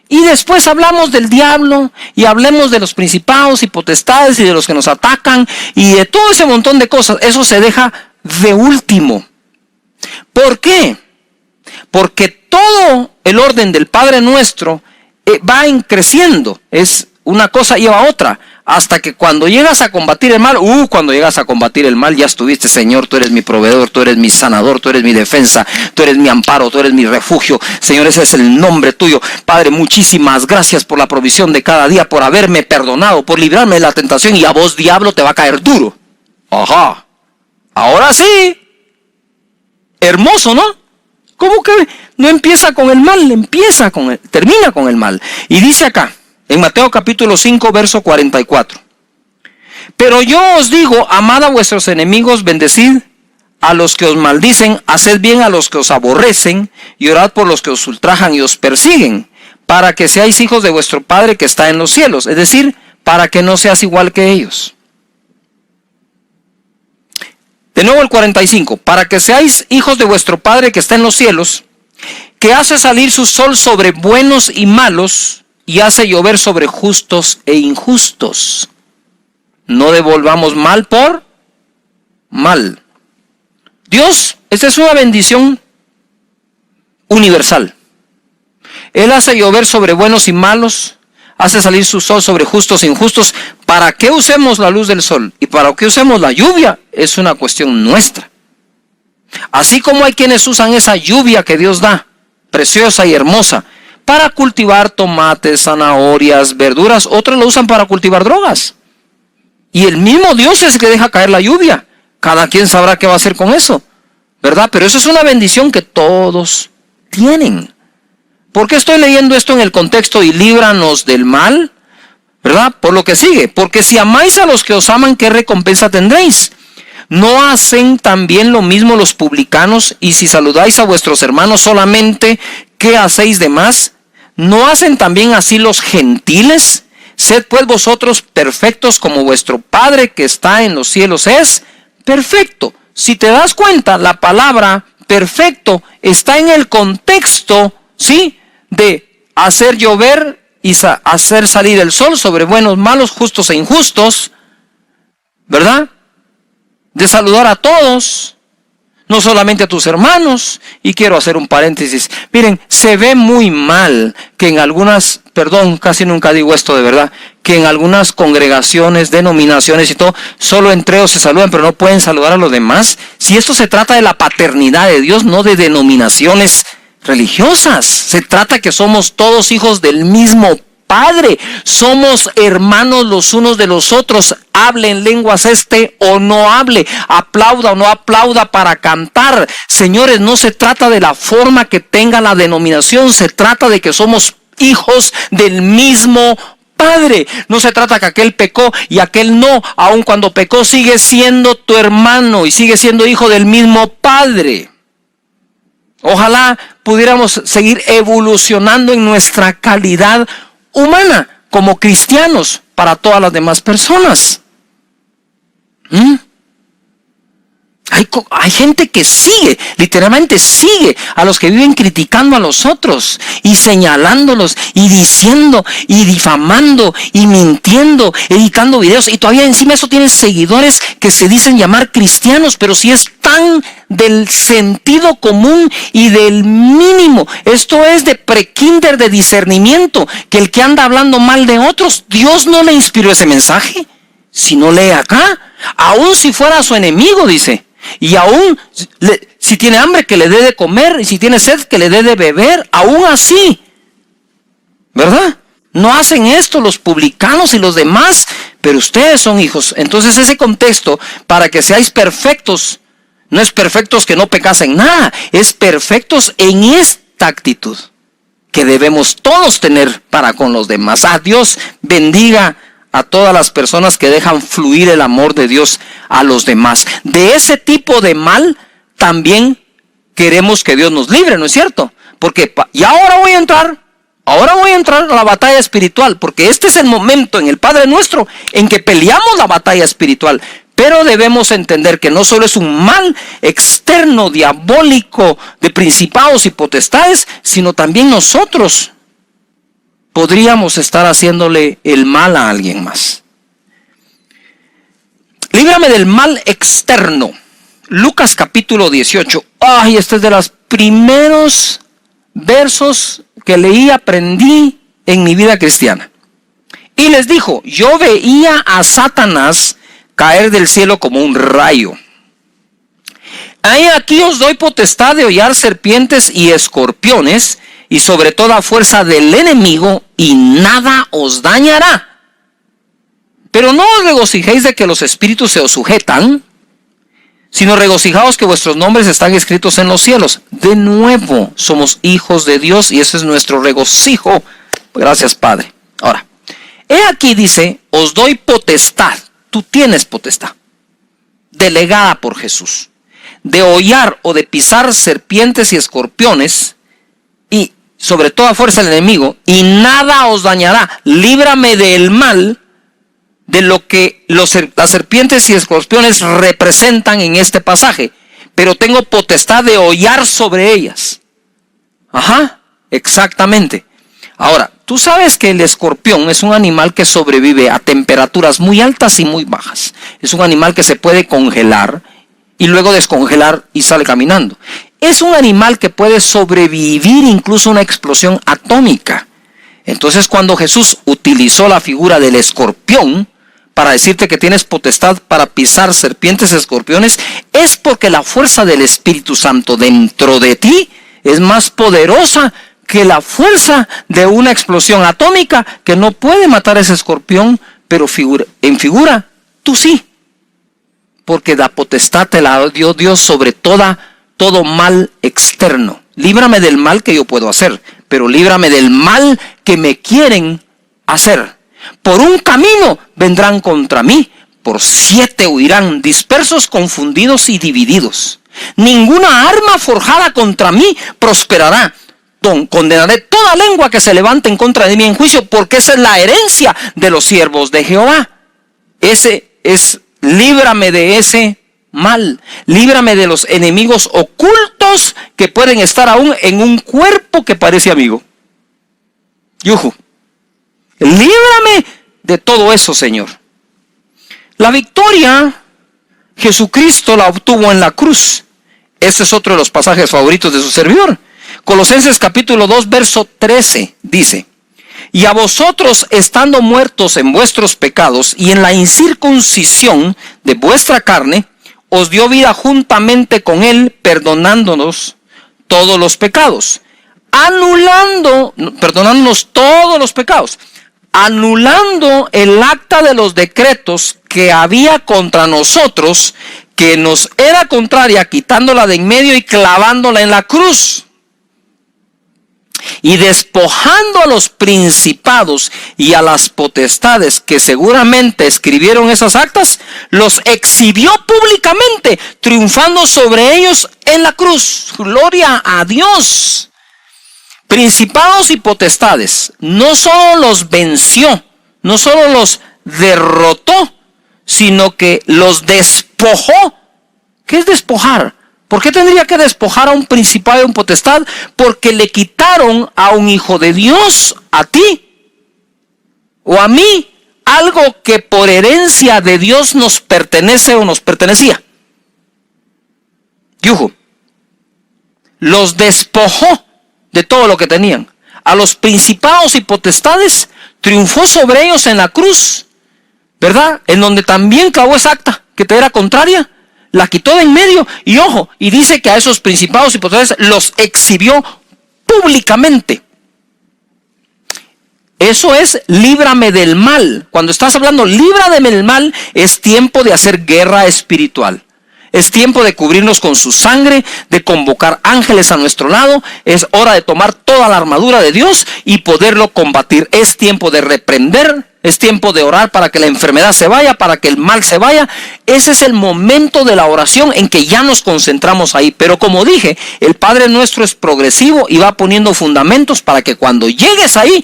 Y después hablamos del diablo y hablemos de los principados y potestades y de los que nos atacan y de todo ese montón de cosas. Eso se deja de último. ¿Por qué? Porque todo el orden del Padre Nuestro va creciendo. Es una cosa lleva a otra. Hasta que cuando llegas a combatir el mal, cuando llegas a combatir el mal, ya estuviste, Señor, tú eres mi proveedor, tú eres mi sanador, tú eres mi defensa, tú eres mi amparo, tú eres mi refugio. Señor, ese es el nombre tuyo. Padre, muchísimas gracias por la provisión de cada día, por haberme perdonado, por librarme de la tentación, y a vos, diablo, te va a caer duro. Ajá. Ahora sí. Hermoso, ¿no? ¿Cómo que no empieza con el mal? Termina con el mal. Y dice acá, en Mateo capítulo 5, verso 44. Pero yo os digo, amad a vuestros enemigos, bendecid a los que os maldicen, haced bien a los que os aborrecen, y orad por los que os ultrajan y os persiguen, para que seáis hijos de vuestro Padre que está en los cielos. Es decir, para que no seas igual que ellos. De nuevo el 45. Para que seáis hijos de vuestro Padre que está en los cielos, que hace salir su sol sobre buenos y malos, y hace llover sobre justos e injustos. No devolvamos mal por mal. Dios, esta es una bendición universal. Él hace llover sobre buenos y malos, hace salir su sol sobre justos e injustos. ¿Para qué usemos la luz del sol? Y para qué usemos la lluvia es una cuestión nuestra. Así como hay quienes usan esa lluvia que Dios da, preciosa y hermosa, para cultivar tomates, zanahorias, verduras, otros lo usan para cultivar drogas. Y el mismo Dios es el que deja caer la lluvia. Cada quien sabrá qué va a hacer con eso, ¿verdad? Pero eso es una bendición que todos tienen. ¿Por qué estoy leyendo esto en el contexto y líbranos del mal? ¿Verdad? Por lo que sigue. Porque si amáis a los que os aman, ¿qué recompensa tendréis? ¿No hacen también lo mismo los publicanos? Y si saludáis a vuestros hermanos solamente, ¿qué hacéis de más? ¿No hacen también así los gentiles? Sed pues vosotros perfectos como vuestro Padre que está en los cielos es perfecto. Si te das cuenta, la palabra perfecto está en el contexto, ¿sí?, de hacer llover y hacer salir el sol sobre buenos, malos, justos e injustos, ¿verdad? De saludar a todos, no solamente a tus hermanos. Y quiero hacer un paréntesis. Miren, se ve muy mal que en algunas, casi nunca digo esto de verdad, que en algunas congregaciones, denominaciones y todo, solo entre ellos se saludan, pero no pueden saludar a los demás. Si esto se trata de la paternidad de Dios, no de denominaciones religiosas. Se trata que somos todos hijos del mismo Padre. Somos hermanos los unos de los otros. Hable en lenguas o no hable, aplauda o no aplauda para cantar. Señores, no se trata de la forma que tenga la denominación, se trata de que somos hijos del mismo Padre. No se trata que aquel pecó y aquel no. Aun cuando pecó sigue siendo tu hermano y sigue siendo hijo del mismo Padre. Ojalá pudiéramos seguir evolucionando en nuestra calidad humana como cristianos para todas las demás personas. Hay gente que literalmente sigue a los que viven criticando a los otros y señalándolos y diciendo y difamando y mintiendo, editando videos, y todavía encima eso tienen seguidores que se dicen llamar cristianos, pero si es tan del sentido común y del mínimo, esto es de prekinder, de discernimiento, que el que anda hablando mal de otros, Dios no le inspiró ese mensaje. Si no lee acá, aún si fuera su enemigo, dice, y aún si tiene hambre, que le dé de comer, y si tiene sed, que le dé de beber, aún así, ¿verdad? No hacen esto los publicanos y los demás, pero ustedes son hijos. Entonces ese contexto, para que seáis perfectos, no es perfectos que no pecasen nada, es perfectos en esta actitud que debemos todos tener para con los demás. Dios bendiga a todas las personas que dejan fluir el amor de Dios a los demás. De ese tipo de mal también queremos que Dios nos libre, ¿no es cierto? Porque ahora voy a entrar a la batalla espiritual, porque este es el momento en el Padre Nuestro en que peleamos la batalla espiritual. Pero debemos entender que no solo es un mal externo, diabólico, de principados y potestades, sino también nosotros podríamos estar haciéndole el mal a alguien más. Líbrame del mal externo. Lucas capítulo 18. Ay, este es de los primeros versos que leí, aprendí en mi vida cristiana. Y les dijo, yo veía a Satanás caer del cielo como un rayo. Ahí aquí os doy potestad de hollar serpientes y escorpiones y sobre toda fuerza del enemigo, y nada os dañará. Pero no os regocijéis de que los espíritus se os sujetan, sino regocijaos que vuestros nombres están escritos en los cielos. De nuevo somos hijos de Dios y ese es nuestro regocijo. Gracias, Padre. Ahora, he aquí dice, os doy potestad. Tú tienes potestad, delegada por Jesús, de hollar o de pisar serpientes y escorpiones y sobre toda fuerza del enemigo, y nada os dañará. Líbrame del mal, de lo que las serpientes y escorpiones representan en este pasaje, pero tengo potestad de hollar sobre ellas. Ajá, exactamente. Ahora, tú sabes que el escorpión es un animal que sobrevive a temperaturas muy altas y muy bajas. Es un animal que se puede congelar y luego descongelar y sale caminando. Es un animal que puede sobrevivir incluso a una explosión atómica. Entonces, cuando Jesús utilizó la figura del escorpión para decirte que tienes potestad para pisar serpientes y escorpiones, es porque la fuerza del Espíritu Santo dentro de ti es más poderosa que la fuerza de una explosión atómica que no puede matar a ese escorpión, pero en figura, tú sí. Porque la potestad te la dio Dios sobre todo mal externo. Líbrame del mal que yo puedo hacer, pero líbrame del mal que me quieren hacer. Por un camino vendrán contra mí, por 7 huirán, dispersos, confundidos y divididos. Ninguna arma forjada contra mí prosperará. Condenaré toda lengua que se levante en contra de mí en juicio, porque esa es la herencia de los siervos de Jehová. Líbrame de ese mal. Líbrame de los enemigos ocultos que pueden estar aún en un cuerpo que parece amigo. Yuhu. Líbrame de todo eso, Señor. La victoria, Jesucristo la obtuvo en la cruz. Este es otro de los pasajes favoritos de su servidor. Colosenses capítulo 2, verso 13, dice, y a vosotros, estando muertos en vuestros pecados y en la incircuncisión de vuestra carne, os dio vida juntamente con él, perdonándonos todos los pecados, perdonándonos todos los pecados, anulando el acta de los decretos que había contra nosotros, que nos era contraria, quitándola de en medio y clavándola en la cruz. Y despojando a los principados y a las potestades que seguramente escribieron esas actas, los exhibió públicamente, triunfando sobre ellos en la cruz. Gloria a Dios. Principados y potestades, no solo los venció, no solo los derrotó, sino que los despojó. ¿Qué es despojar? ¿Por qué tendría que despojar a un principado y a un potestad? Porque le quitaron a un hijo de Dios, a ti o a mí, algo que por herencia de Dios nos pertenece o nos pertenecía. Yuhu. Los despojó de todo lo que tenían. A los principados y potestades triunfó sobre ellos en la cruz, ¿verdad? En donde también clavó esa acta que te era contraria. La quitó de en medio y ojo, y dice que a esos principados y potestades los exhibió públicamente. Eso es líbrame del mal. Cuando estás hablando líbrame del mal, es tiempo de hacer guerra espiritual. Es tiempo de cubrirnos con su sangre, de convocar ángeles a nuestro lado. Es hora de tomar toda la armadura de Dios y poderlo combatir. Es tiempo de reprender. Es tiempo de orar para que la enfermedad se vaya, para que el mal se vaya. Ese es el momento de la oración en que ya nos concentramos ahí. Pero como dije, el Padre nuestro es progresivo y va poniendo fundamentos para que cuando llegues ahí,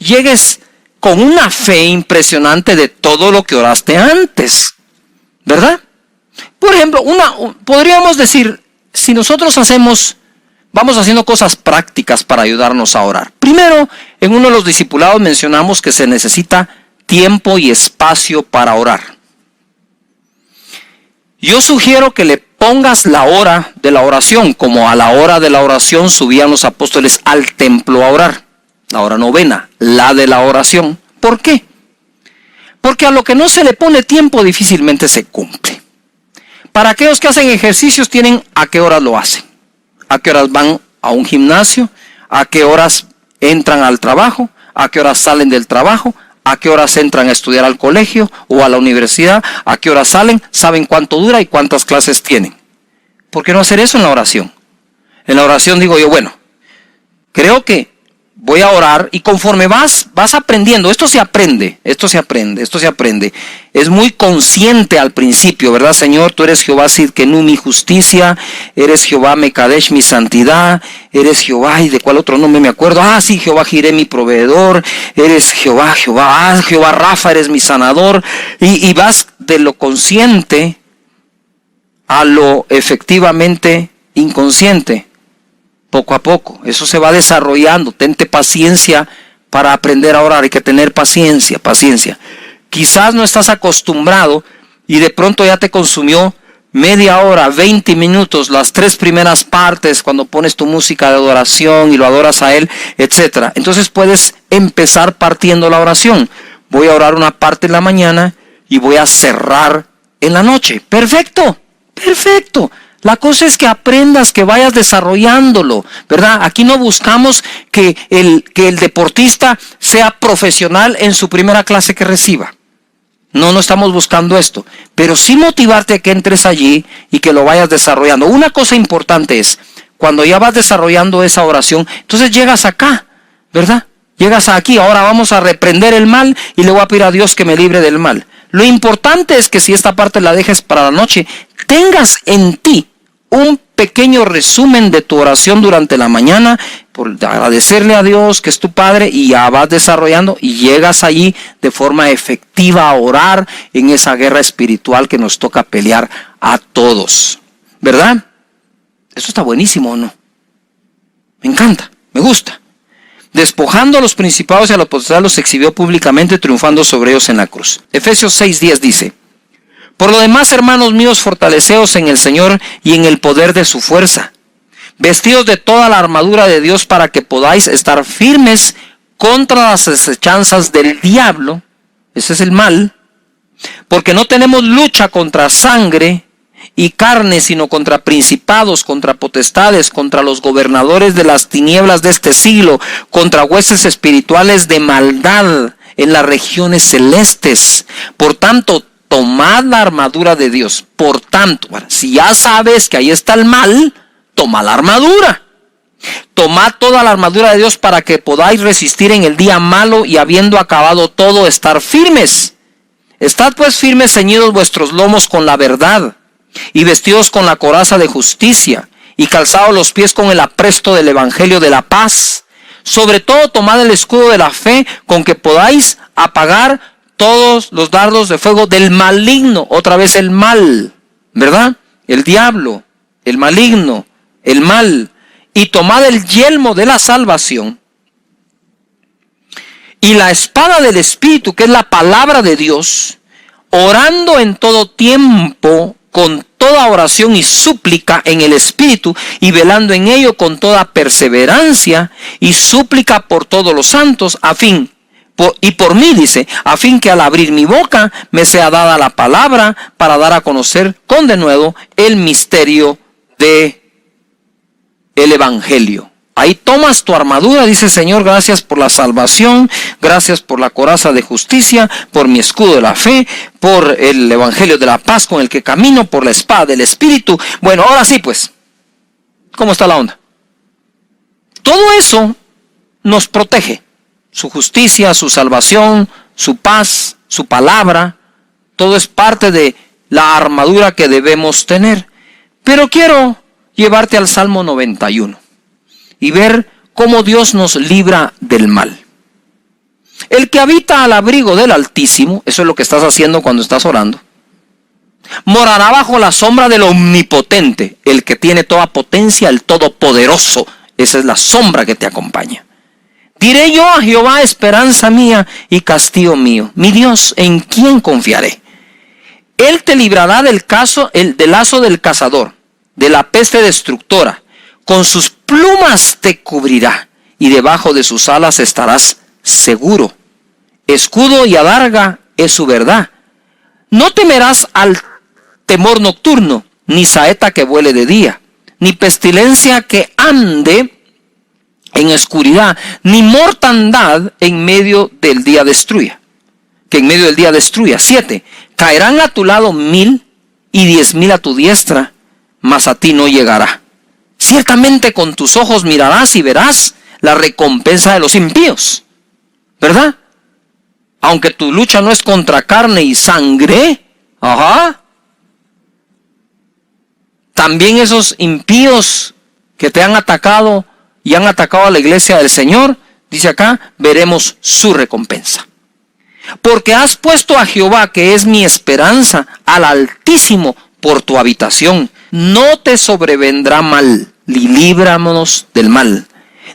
llegues con una fe impresionante de todo lo que oraste antes. ¿Verdad? Por ejemplo, podríamos decir, si nosotros hacemos vamos haciendo cosas prácticas para ayudarnos a orar. Primero, en uno de los discipulados mencionamos que se necesita tiempo y espacio para orar. Yo sugiero que le pongas la hora de la oración, como a la hora de la oración subían los apóstoles al templo a orar. La hora novena, la de la oración. ¿Por qué? Porque a lo que no se le pone tiempo difícilmente se cumple. Para aquellos que hacen ejercicios tienen a qué horas lo hacen. A qué horas van a un gimnasio, a qué horas entran al trabajo, a qué horas salen del trabajo, a qué horas entran a estudiar al colegio o a la universidad, a qué horas salen, saben cuánto dura y cuántas clases tienen. ¿Por qué no hacer eso en la oración? En la oración digo yo, bueno, creo que voy a orar y conforme vas aprendiendo, esto se aprende. Es muy consciente al principio, ¿verdad, Señor? Tú eres Jehová Sidkenu, mi justicia, eres Jehová Mekadesh, mi santidad, eres Jehová, ¿y de cuál otro nombre me acuerdo? Sí, Jehová Jireh, mi proveedor, eres Jehová Rafa, eres mi sanador, y vas de lo consciente a lo efectivamente inconsciente. Poco a poco, eso se va desarrollando. Tente paciencia para aprender a orar. Hay que tener paciencia. Quizás no estás acostumbrado y de pronto ya te consumió media hora, 20 minutos, las 3 primeras partes cuando pones tu música de adoración y lo adoras a Él, etc. Entonces puedes empezar partiendo la oración. Voy a orar una parte en la mañana y voy a cerrar en la noche. Perfecto. La cosa es que aprendas, que vayas desarrollándolo, ¿verdad? Aquí no buscamos que el deportista sea profesional en su primera clase que reciba. No estamos buscando esto. Pero sí motivarte a que entres allí y que lo vayas desarrollando. Una cosa importante es, cuando ya vas desarrollando esa oración, entonces llegas acá, ¿verdad? Llegas aquí, ahora vamos a reprender el mal y le voy a pedir a Dios que me libre del mal. Lo importante es que si esta parte la dejes para la noche, tengas en ti un pequeño resumen de tu oración durante la mañana, por agradecerle a Dios que es tu Padre, y ya vas desarrollando y llegas allí de forma efectiva a orar en esa guerra espiritual que nos toca pelear a todos, ¿verdad? Eso está buenísimo, ¿o no? Me encanta, me gusta. Despojando a los principados y a los potestades los exhibió públicamente, triunfando sobre ellos en la cruz. Efesios 6:10 dice: por lo demás, hermanos míos, fortaleceos en el Señor y en el poder de su fuerza, vestidos de toda la armadura de Dios para que podáis estar firmes contra las acechanzas del diablo. Ese es el mal. Porque no tenemos lucha contra sangre y carne, sino contra principados, contra potestades, contra los gobernadores de las tinieblas de este siglo, contra huestes espirituales de maldad en las regiones celestes. Por tanto, tomad la armadura de Dios. Por tanto, si ya sabes que ahí está el mal, toma la armadura. Tomad toda la armadura de Dios para que podáis resistir en el día malo y habiendo acabado todo, estar firmes. Estad pues firmes, ceñidos vuestros lomos con la verdad y vestidos con la coraza de justicia y calzados los pies con el apresto del evangelio de la paz. Sobre todo tomad el escudo de la fe con que podáis apagar todos los dardos de fuego del maligno. Otra vez el mal, ¿verdad? El diablo, el maligno, el mal. Y tomad el yelmo de la salvación y la espada del Espíritu, que es la palabra de Dios, orando en todo tiempo con toda oración y súplica en el Espíritu, y velando en ello con toda perseverancia y súplica por todos los santos, y por mí, dice, a fin que al abrir mi boca me sea dada la palabra para dar a conocer con denuedo el misterio de el evangelio. Ahí tomas tu armadura, dice: Señor, gracias por la salvación, gracias por la coraza de justicia, por mi escudo de la fe, por el evangelio de la paz con el que camino, por la espada del Espíritu. Bueno, ahora sí pues, ¿cómo está la onda? Todo eso nos protege. Su justicia, su salvación, su paz, su palabra, todo es parte de la armadura que debemos tener. Pero quiero llevarte al Salmo 91 y ver cómo Dios nos libra del mal. El que habita al abrigo del Altísimo, eso es lo que estás haciendo cuando estás orando. Morará bajo la sombra del Omnipotente, el que tiene toda potencia, el Todopoderoso. Esa es la sombra que te acompaña. Diré yo a Jehová, esperanza mía y castillo mío, mi Dios, ¿en quién confiaré? Él te librará del lazo del cazador, de la peste destructora. Con sus plumas te cubrirá y debajo de sus alas estarás seguro. Escudo y adarga es su verdad. No temerás al temor nocturno, ni saeta que vuele de día, ni pestilencia que ande en oscuridad, ni mortandad en medio del día destruya. Que en medio del día destruya. 7. Caerán a tu lado 1000 y 10,000 a tu diestra, mas a ti no llegará. Ciertamente con tus ojos mirarás y verás la recompensa de los impíos. ¿Verdad? Aunque tu lucha no es contra carne y sangre, también esos impíos que te han atacado y han atacado a la iglesia del Señor, dice acá, veremos su recompensa. Porque has puesto a Jehová, que es mi esperanza, al Altísimo por tu habitación. No te sobrevendrá mal, ni líbranos del mal,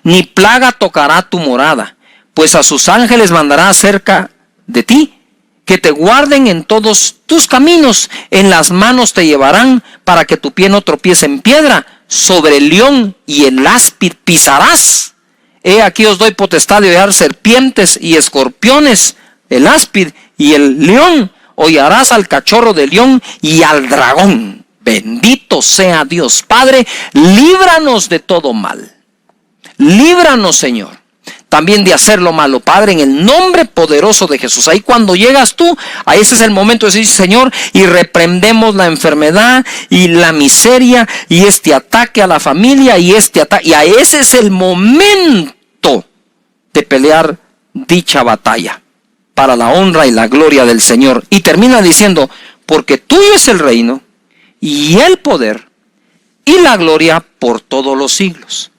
ni plaga tocará tu morada, pues a sus ángeles mandará acerca de ti, que te guarden en todos tus caminos, en las manos te llevarán, para que tu pie no tropiece en piedra. Sobre el león y el áspid pisarás. He aquí os doy potestad de hollar serpientes y escorpiones, el áspid y el león. Hollarás al cachorro del león y al dragón. Bendito sea Dios Padre, líbranos de todo mal. Líbranos, Señor, también de hacer lo malo, Padre, en el nombre poderoso de Jesús. Ahí cuando llegas tú, ahí ese es el momento de decir, Señor, y reprendemos la enfermedad y la miseria y este ataque a la familia y este ataque. Y a ese es el momento de pelear dicha batalla para la honra y la gloria del Señor. Y termina diciendo, porque tuyo es el reino y el poder y la gloria por todos los siglos.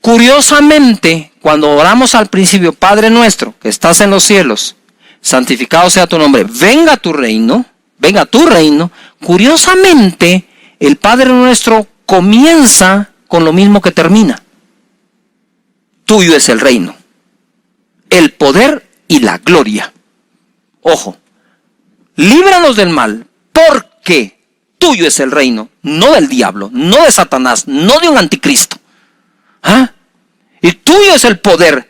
Curiosamente, cuando oramos al principio, Padre nuestro, que estás en los cielos, santificado sea tu nombre, venga tu reino, curiosamente, el Padre nuestro comienza con lo mismo que termina. Tuyo es el reino, el poder y la gloria. Ojo, líbranos del mal, porque tuyo es el reino, no del diablo, no de Satanás, no de un anticristo. Y tuyo es el poder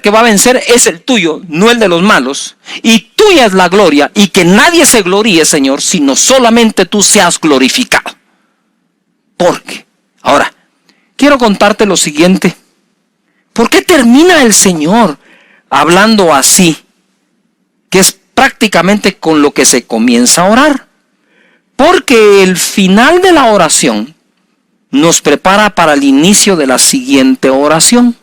que va a vencer es el tuyo, no el de los malos, y tuya es la gloria, y que nadie se gloríe, Señor, sino solamente tú seas glorificado. Porque, ahora, quiero contarte lo siguiente. ¿Por qué termina el Señor hablando así? Que es prácticamente con lo que se comienza a orar. Porque el final de la oración nos prepara para el inicio de la siguiente oración.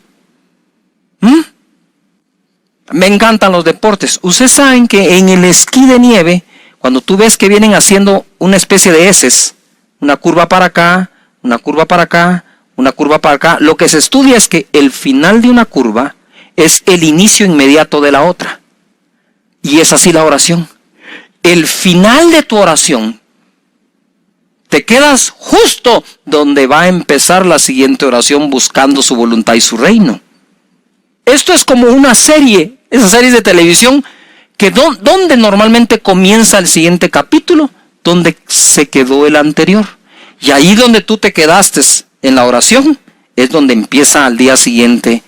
Me encantan los deportes. Ustedes saben que en el esquí de nieve, cuando tú ves que vienen haciendo una especie de eses, una curva para acá, una curva para acá, una curva para acá, lo que se estudia es que el final de una curva es el inicio inmediato de la otra. Y es así la oración. El final de tu oración, te quedas justo donde va a empezar la siguiente oración, buscando su voluntad y su reino. Esto es como una serie, esas series de televisión, que donde normalmente comienza el siguiente capítulo, donde se quedó el anterior. Y ahí donde tú te quedaste en la oración, es donde empieza al día siguiente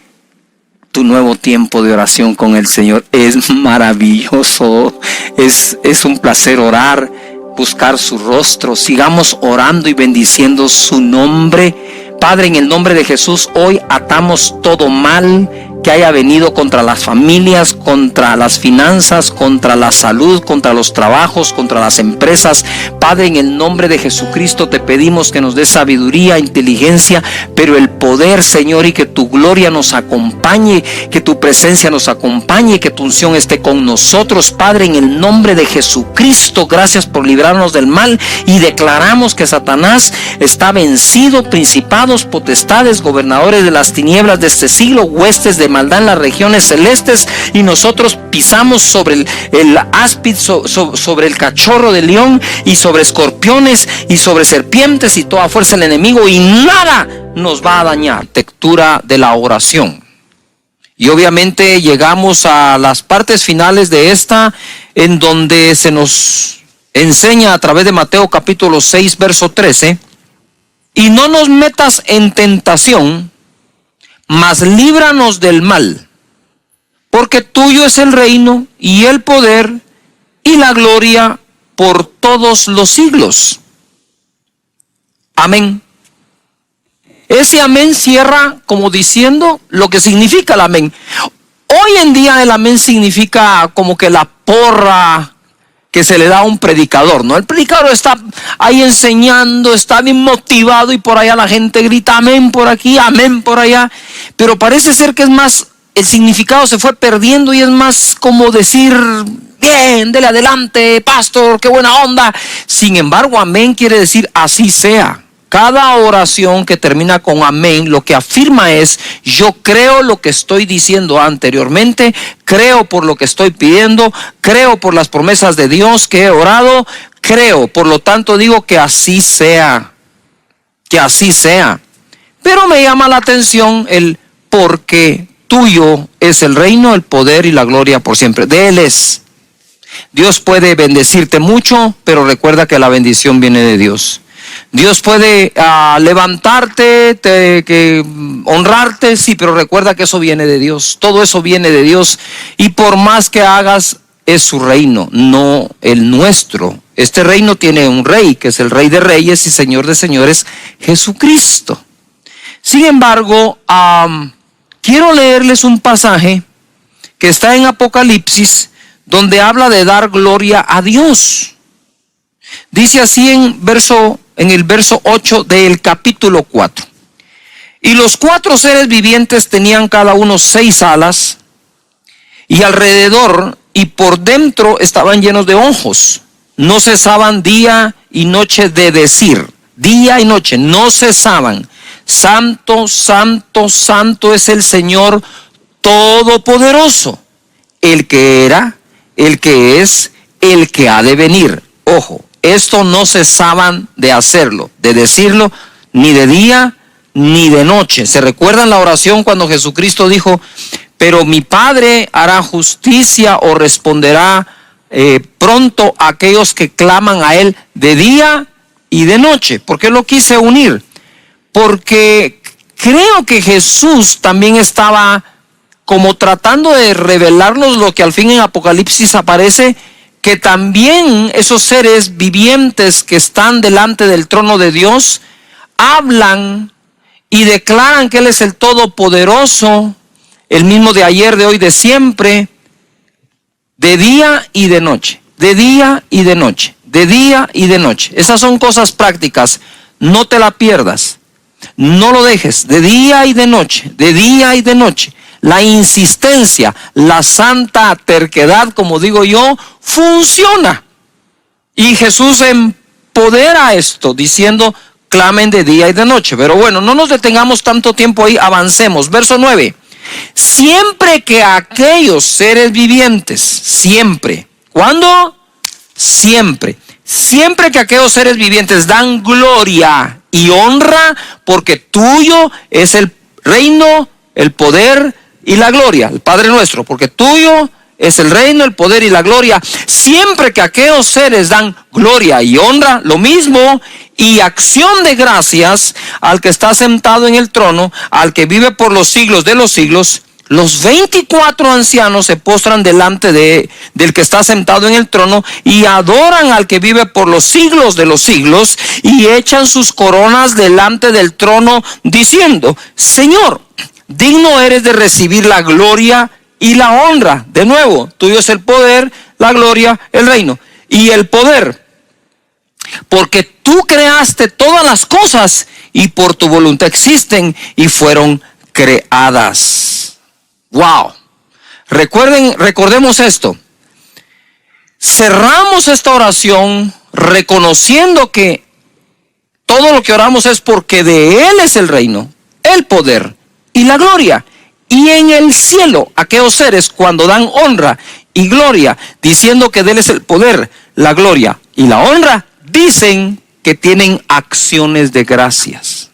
tu nuevo tiempo de oración con el Señor. Es maravilloso, es un placer orar, buscar su rostro. Sigamos orando y bendiciendo su nombre. Padre, en el nombre de Jesús, hoy atamos todo mal que haya venido contra las familias, contra las finanzas, contra la salud, contra los trabajos, contra las empresas. Padre, Padre, en el nombre de Jesucristo te pedimos que nos des sabiduría, inteligencia, pero el poder, Señor, y que tu gloria nos acompañe, que tu presencia nos acompañe, que tu unción esté con nosotros, Padre, en el nombre de Jesucristo. Gracias por librarnos del mal, y declaramos que Satanás está vencido, principados, potestades, gobernadores de las tinieblas de este siglo, huestes de maldad en las regiones celestes, y nosotros pisamos sobre el áspid, sobre el cachorro de león, y sobre escorpiones y sobre serpientes y toda fuerza del enemigo, y nada nos va a dañar. Lectura de la oración. Y obviamente llegamos a las partes finales de esta, en donde se nos enseña a través de Mateo capítulo 6 verso 13: y no nos metas en tentación, mas líbranos del mal, porque tuyo es el reino y el poder y la gloria por todos los siglos. Amén. Ese amén cierra como diciendo lo que significa el amén. Hoy en día el amén significa como que la porra que se le da a un predicador, ¿no? El predicador está ahí enseñando, está bien motivado, y por allá la gente grita amén por aquí, amén por allá. Pero parece ser que es más, el significado se fue perdiendo, y es más como decir: bien, dele adelante, pastor, qué buena onda. Sin embargo, amén quiere decir así sea. Cada oración que termina con amén, lo que afirma es: yo creo lo que estoy diciendo anteriormente, creo por lo que estoy pidiendo, creo por las promesas de Dios que he orado, creo, por lo tanto digo que así sea, que así sea. Pero me llama la atención el porque tuyo es el reino, el poder y la gloria por siempre. De Él es. Dios puede bendecirte mucho, pero recuerda que la bendición viene de Dios. Dios puede levantarte, honrarte, sí, pero recuerda que eso viene de Dios. Todo eso viene de Dios, y por más que hagas, es su reino, no el nuestro. Este reino tiene un rey, que es el Rey de Reyes y Señor de Señores, Jesucristo. Sin embargo, quiero leerles un pasaje que está en Apocalipsis, donde habla de dar gloria a Dios. Dice así en el verso 8 del capítulo 4: y los 4 seres vivientes tenían cada uno 6 alas, y alrededor y por dentro estaban llenos de ojos. No cesaban día y noche de decir, día y noche, no cesaban: santo, santo, santo es el Señor Todopoderoso, el que era, el que es, el que ha de venir. Ojo, esto no cesaban de hacerlo, de decirlo, ni de día ni de noche. ¿Se recuerdan la oración cuando Jesucristo dijo: pero mi Padre hará justicia o responderá pronto a aquellos que claman a Él de día y de noche? ¿Por qué lo quise unir? Porque creo que Jesús también estaba como tratando de revelarnos lo que al fin en Apocalipsis aparece, que también esos seres vivientes que están delante del trono de Dios hablan y declaran que Él es el Todopoderoso, el mismo de ayer, de hoy, de siempre, de día y de noche, de día y de noche, de día y de noche. Esas son cosas prácticas, no te la pierdas, no lo dejes, de día y de noche, de día y de noche. La insistencia, la santa terquedad, como digo yo, funciona. Y Jesús empodera esto diciendo: clamen de día y de noche. Pero bueno, no nos detengamos tanto tiempo ahí, avancemos. Verso 9. Siempre que aquellos seres vivientes, siempre, ¿cuándo? Siempre. Siempre que aquellos seres vivientes dan gloria y honra, porque tuyo es el reino, el poder y la gloria, el Padre nuestro, porque tuyo es el reino, el poder y la gloria. Siempre que aquellos seres dan gloria y honra, lo mismo, y acción de gracias al que está sentado en el trono, al que vive por los siglos de los siglos, los 24 ancianos se postran delante del que está sentado en el trono y adoran al que vive por los siglos de los siglos, y echan sus coronas delante del trono diciendo: Señor, digno eres de recibir la gloria y la honra. De nuevo, tuyo es el poder, la gloria, el reino y el poder. Porque tú creaste todas las cosas y por tu voluntad existen y fueron creadas. Wow. Recordemos esto. Cerramos esta oración reconociendo que todo lo que oramos es porque de Él es el reino, el poder y la gloria. Y en el cielo, aquellos seres cuando dan honra y gloria, diciendo que de Él es el poder, la gloria y la honra, dicen que tienen acciones de gracias.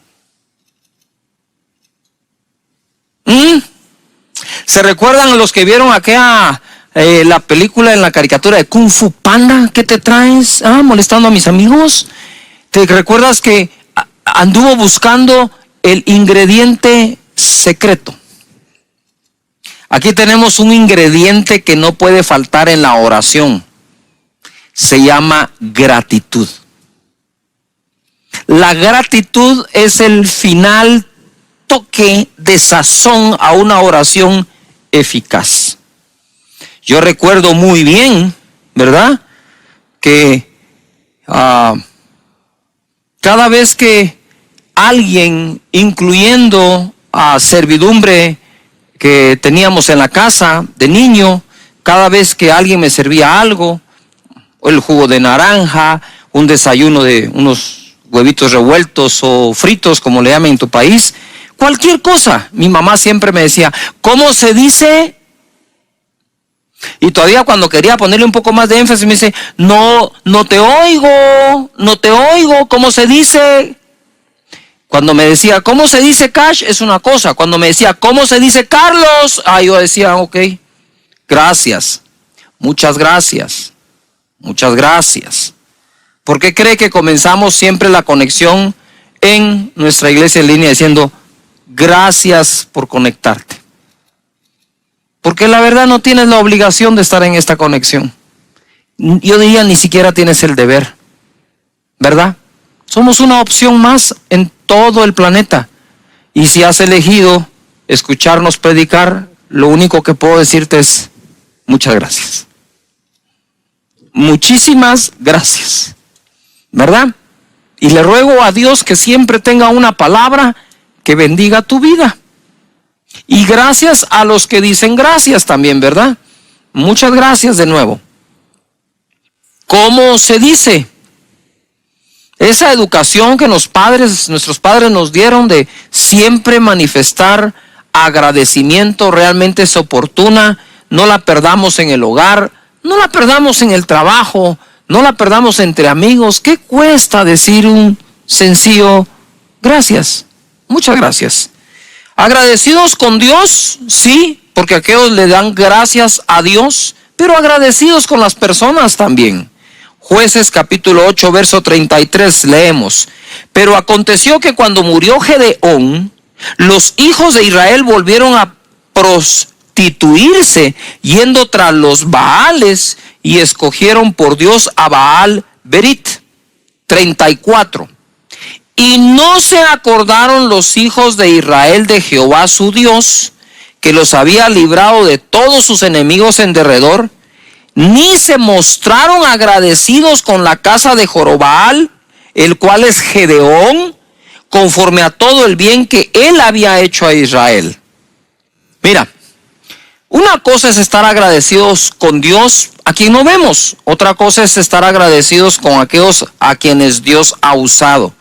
¿Se recuerdan los que vieron aquella la película en la caricatura de Kung Fu Panda? ¿Qué te traes? Molestando a mis amigos. ¿Te recuerdas que anduvo buscando el ingrediente secreto? Aquí tenemos un ingrediente que no puede faltar en la oración. Se llama gratitud. La gratitud es el final toque de sazón a una oración eficaz. Yo recuerdo muy bien, ¿verdad? Que cada vez que alguien, incluyendo a servidumbre que teníamos en la casa de niño, cada vez que alguien me servía algo, el jugo de naranja, un desayuno de unos huevitos revueltos o fritos, como le llaman en tu país, cualquier cosa, mi mamá siempre me decía, ¿cómo se dice? Y todavía cuando quería ponerle un poco más de énfasis me dice, no te oigo, ¿cómo se dice? Cuando me decía, ¿cómo se dice Cash? Es una cosa. Cuando me decía, ¿cómo se dice Carlos? Yo decía, ok, gracias, muchas gracias. Muchas gracias. ¿Por qué cree que comenzamos siempre la conexión en nuestra iglesia en línea diciendo gracias por conectarte? Porque la verdad no tienes la obligación de estar en esta conexión. Yo diría ni siquiera tienes el deber, ¿verdad? Somos una opción más en todo el planeta. Y si has elegido escucharnos predicar, lo único que puedo decirte es muchas gracias. Muchísimas gracias, ¿verdad? Y le ruego a Dios que siempre tenga una palabra que bendiga tu vida. Y gracias a los que dicen gracias también, ¿verdad? Muchas gracias de nuevo. ¿Cómo se dice? Esa educación que nuestros padres nos dieron de siempre manifestar agradecimiento realmente es oportuna. No la perdamos en el hogar. No la perdamos en el trabajo, no la perdamos entre amigos. ¿Qué cuesta decir un sencillo gracias? Muchas gracias. Agradecidos con Dios, sí, porque aquellos le dan gracias a Dios, pero agradecidos con las personas también. Jueces capítulo 8, verso 33, leemos. Pero aconteció que cuando murió Gedeón, los hijos de Israel volvieron a prostituirse yendo tras los Baales y escogieron por Dios a Baal Berit. 34. Y no se acordaron los hijos de Israel de Jehová su Dios, que los había librado de todos sus enemigos en derredor, ni se mostraron agradecidos con la casa de Jorobal, el cual es Gedeón, conforme a todo el bien que él había hecho a Israel. Mira, una cosa es estar agradecidos con Dios a quien no vemos. Otra cosa es estar agradecidos con aquellos a quienes Dios ha usado.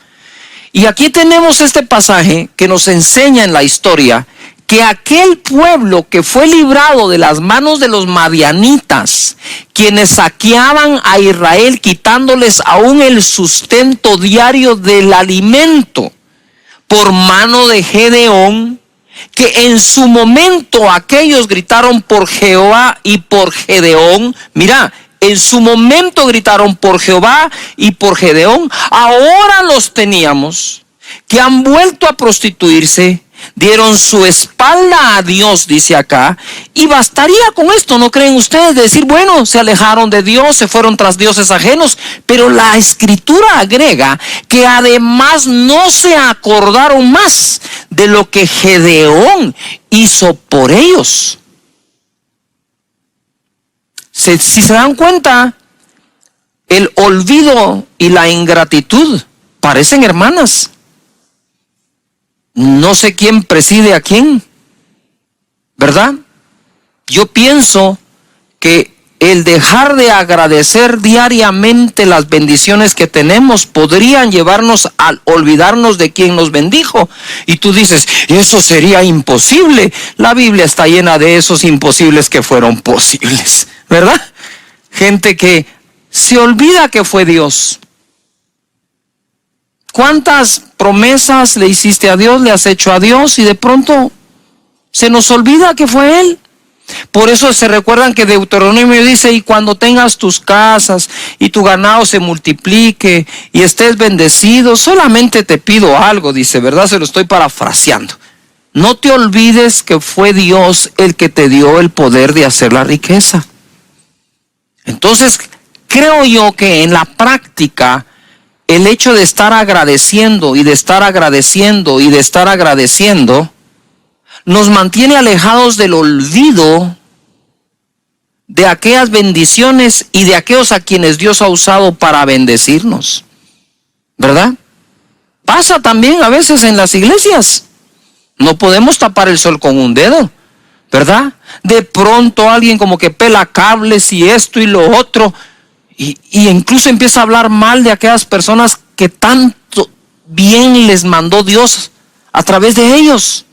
Y aquí tenemos este pasaje que nos enseña en la historia que aquel pueblo que fue librado de las manos de los madianitas, quienes saqueaban a Israel quitándoles aún el sustento diario del alimento, por mano de Gedeón, que en su momento aquellos gritaron por Jehová y por Gedeón. Mira, en su momento gritaron por Jehová y por Gedeón. Ahora los teníamos que han vuelto a prostituirse, dieron su espalda a Dios, dice acá, y bastaría con esto, ¿no creen ustedes? De decir, bueno, se alejaron de Dios, se fueron tras dioses ajenos, pero la escritura agrega que además no se acordaron más de lo que Gedeón hizo por ellos. Si se dan cuenta, el olvido y la ingratitud parecen hermanas. No sé quién preside a quién, ¿verdad? Yo pienso que el dejar de agradecer diariamente las bendiciones que tenemos podrían llevarnos a olvidarnos de quien nos bendijo. Y tú dices, eso sería imposible. La Biblia está llena de esos imposibles que fueron posibles, ¿verdad? Gente que se olvida que fue Dios. ¿Cuántas promesas le hiciste a Dios, le has hecho a Dios y de pronto se nos olvida que fue Él? Por eso se recuerdan que Deuteronomio dice, y cuando tengas tus casas y tu ganado se multiplique y estés bendecido, solamente te pido algo, dice, ¿verdad? Se lo estoy parafraseando. No te olvides que fue Dios el que te dio el poder de hacer la riqueza. Entonces, creo yo que en la práctica, el hecho de estar agradeciendo y de estar agradeciendo y de estar agradeciendo nos mantiene alejados del olvido de aquellas bendiciones y de aquellos a quienes Dios ha usado para bendecirnos, ¿verdad? Pasa también a veces en las iglesias. No podemos tapar el sol con un dedo, ¿verdad? De pronto alguien como que pela cables y esto y lo otro, y incluso empieza a hablar mal de aquellas personas que tanto bien les mandó Dios a través de ellos.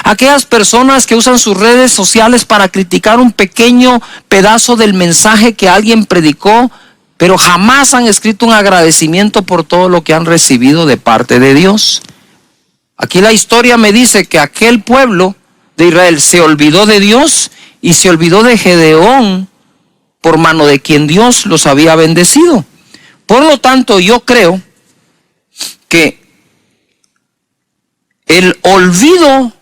Aquellas personas que usan sus redes sociales para criticar un pequeño pedazo del mensaje que alguien predicó, pero jamás han escrito un agradecimiento por todo lo que han recibido de parte de Dios. Aquí la historia me dice que aquel pueblo de Israel se olvidó de Dios y se olvidó de Gedeón, por mano de quien Dios los había bendecido. Por lo tanto, yo creo que el olvido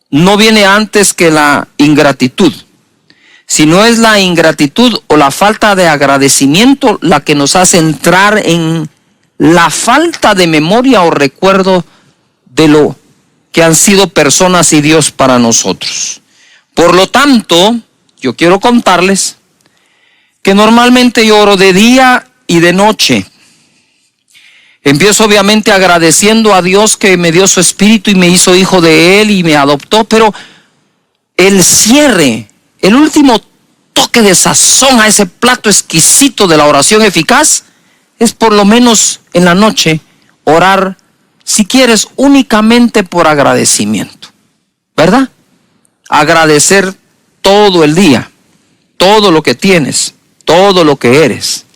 no viene antes que la ingratitud, sino es la ingratitud o la falta de agradecimiento la que nos hace entrar en la falta de memoria o recuerdo de lo que han sido personas y Dios para nosotros. Por lo tanto, yo quiero contarles que normalmente yo oro de día y de noche. Empiezo obviamente agradeciendo a Dios que me dio su espíritu y me hizo hijo de Él y me adoptó, pero el cierre, el último toque de sazón a ese plato exquisito de la oración eficaz es por lo menos en la noche orar, si quieres, únicamente por agradecimiento, ¿verdad? Agradecer todo el día, todo lo que tienes, todo lo que eres.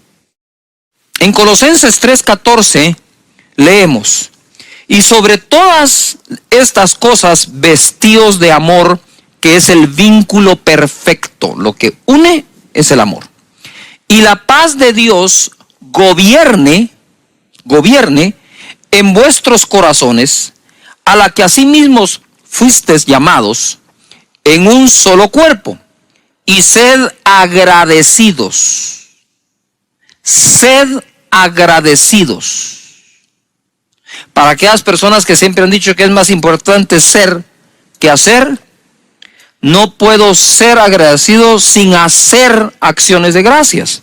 En Colosenses 3:14 leemos, y sobre todas estas cosas vestíos de amor, que es el vínculo perfecto. Lo que une es el amor. Y la paz de Dios gobierne en vuestros corazones, a la que asimismo fuisteis llamados en un solo cuerpo, y sed agradecidos. Sed agradecidos. Para aquellas personas que siempre han dicho que es más importante ser que hacer, no puedo ser agradecido sin hacer acciones de gracias.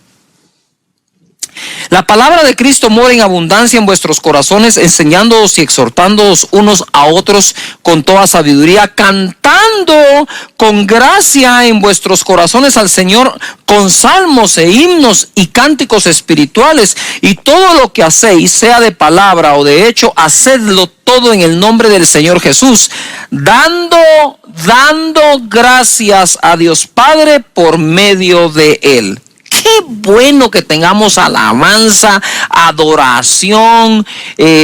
La palabra de Cristo mora en abundancia en vuestros corazones, enseñándoos y exhortándoos unos a otros con toda sabiduría, cantando con gracia en vuestros corazones al Señor con salmos e himnos y cánticos espirituales. Y todo lo que hacéis, sea de palabra o de hecho, hacedlo todo en el nombre del Señor Jesús, dando gracias a Dios Padre por medio de Él. Qué bueno que tengamos alabanza, adoración,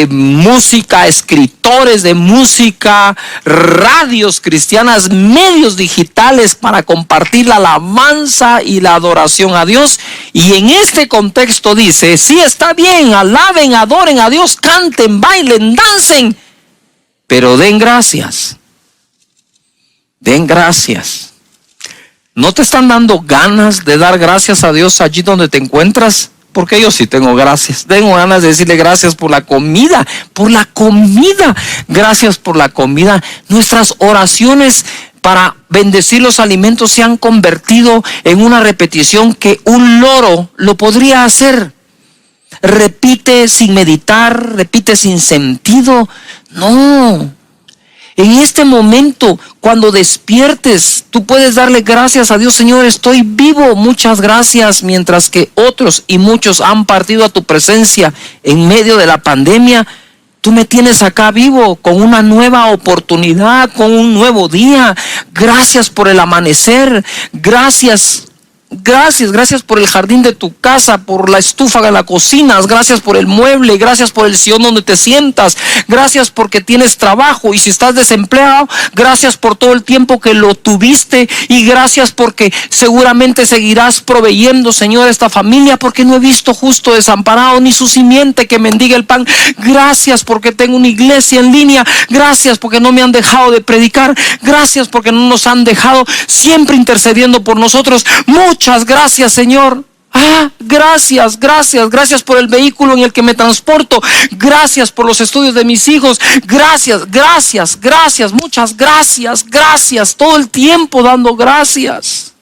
música, escritores de música, radios cristianas, medios digitales para compartir la alabanza y la adoración a Dios. Y en este contexto dice, sí, está bien, alaben, adoren a Dios, canten, bailen, dancen, pero den gracias. Den gracias. ¿No te están dando ganas de dar gracias a Dios allí donde te encuentras? Porque yo sí tengo gracias. Tengo ganas de decirle gracias por la comida. Por la comida. Gracias por la comida. Nuestras oraciones para bendecir los alimentos se han convertido en una repetición que un loro lo podría hacer. Repite sin meditar, repite sin sentido. No. En este momento, cuando despiertes, tú puedes darle gracias a Dios. Señor, estoy vivo, muchas gracias. Mientras que otros y muchos han partido a tu presencia en medio de la pandemia, tú me tienes acá vivo, con una nueva oportunidad, con un nuevo día. Gracias por el amanecer. Gracias por el jardín de tu casa, por la estufa de la cocina, gracias por el mueble, gracias por el sillón donde te sientas, gracias porque tienes trabajo, y si estás desempleado, gracias por todo el tiempo que lo tuviste, y gracias porque seguramente seguirás proveyendo, Señor, a esta familia, porque no he visto justo desamparado ni su simiente que mendiga el pan. Gracias porque tengo una iglesia en línea, gracias porque no me han dejado de predicar, gracias porque no nos han dejado, siempre intercediendo por nosotros. Muchas gracias, Señor. Gracias por el vehículo en el que me transporto. Gracias por los estudios de mis hijos. Gracias, muchas gracias. Todo el tiempo dando gracias.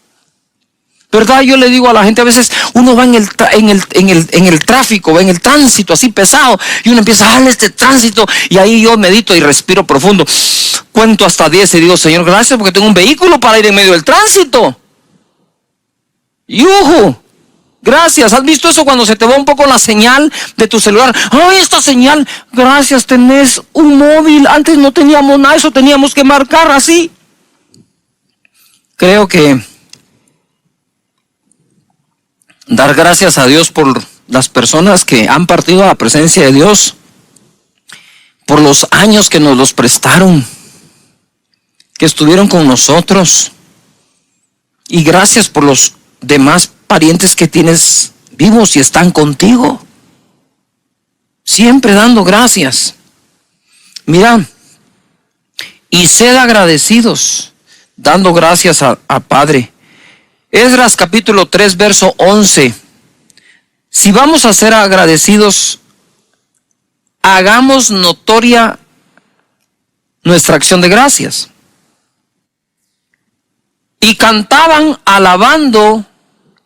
¿Verdad? Yo le digo a la gente, a veces uno va en el tráfico, va en el tránsito así pesado, y uno empieza a este tránsito, y ahí yo medito y respiro profundo. Cuento hasta 10 y digo, Señor, gracias porque tengo un vehículo para ir en medio del tránsito. ¡Yujú! Gracias. ¿Has visto eso cuando se te va un poco la señal de tu celular? ¡Ay, esta señal! Gracias, tenés un móvil. Antes no teníamos nada, eso teníamos que marcar así. Creo que dar gracias a Dios por las personas que han partido a la presencia de Dios, por los años que nos los prestaron, que estuvieron con nosotros, y gracias por los demás parientes que tienes vivos y están contigo, siempre dando gracias. Mira, y sed agradecidos, dando gracias a Padre. Esdras capítulo 3 verso 11. Si vamos a ser agradecidos, hagamos notoria nuestra acción de gracias. Y cantaban alabando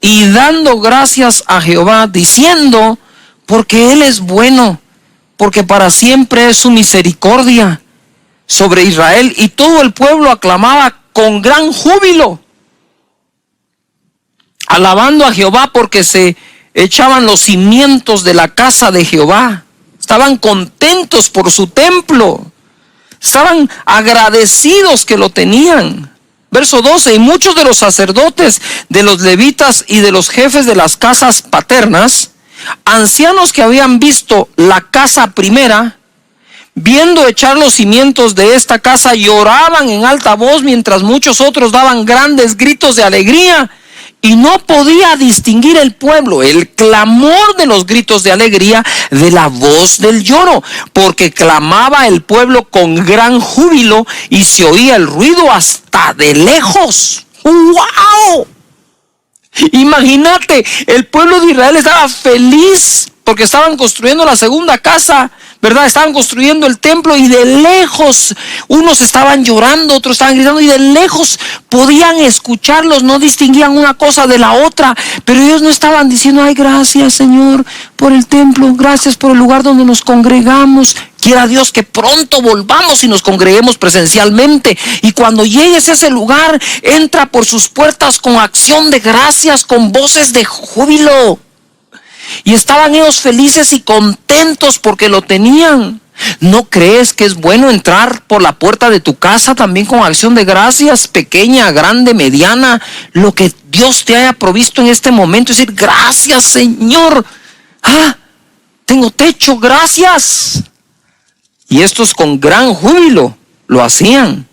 y dando gracias a Jehová, diciendo, porque Él es bueno, porque para siempre es su misericordia sobre Israel. Y todo el pueblo aclamaba con gran júbilo, alabando a Jehová, porque se echaban los cimientos de la casa de Jehová. Estaban contentos por su templo, estaban agradecidos que lo tenían. Verso 12, y muchos de los sacerdotes, de los levitas y de los jefes de las casas paternas, ancianos que habían visto la casa primera, viendo echar los cimientos de esta casa, lloraban en alta voz, mientras muchos otros daban grandes gritos de alegría. Y no podía distinguir el pueblo el clamor de los gritos de alegría de la voz del lloro, porque clamaba el pueblo con gran júbilo y se oía el ruido hasta de lejos. ¡Wow! Imagínate, el pueblo de Israel estaba feliz porque estaban construyendo la segunda casa, ¿verdad? Estaban construyendo el templo, y de lejos unos estaban llorando, otros estaban gritando, y de lejos podían escucharlos, no distinguían una cosa de la otra, pero ellos no estaban diciendo, ay, gracias, Señor, por el templo, gracias por el lugar donde nos congregamos. Quiera Dios que pronto volvamos y nos congreguemos presencialmente, y cuando llegues a ese lugar, entra por sus puertas con acción de gracias, con voces de júbilo. Y estaban ellos felices y contentos porque lo tenían. ¿No crees que es bueno entrar por la puerta de tu casa también con acción de gracias, pequeña, grande, mediana, lo que Dios te haya provisto en este momento? Es decir, gracias, Señor. Tengo techo, gracias. Y estos con gran júbilo lo hacían.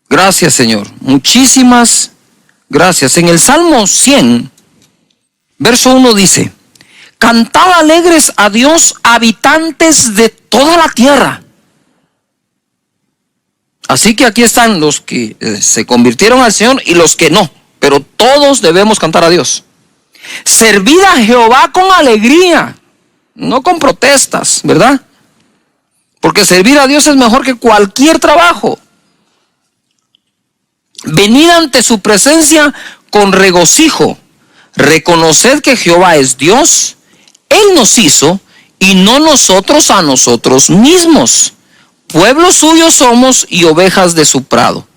Gracias, Señor. Muchísimas gracias. En el Salmo 100, verso 1 dice, cantad alegres a Dios, habitantes de toda la tierra. Así que aquí están los que se convirtieron al Señor y los que no, pero todos debemos cantar a Dios. Servid a Jehová con alegría, no con protestas, ¿verdad? porque servir a Dios es mejor que cualquier trabajo. Venid ante su presencia con regocijo. Reconoced que Jehová es Dios. Él nos hizo y no nosotros a nosotros mismos. Pueblo suyo somos y ovejas de su prado.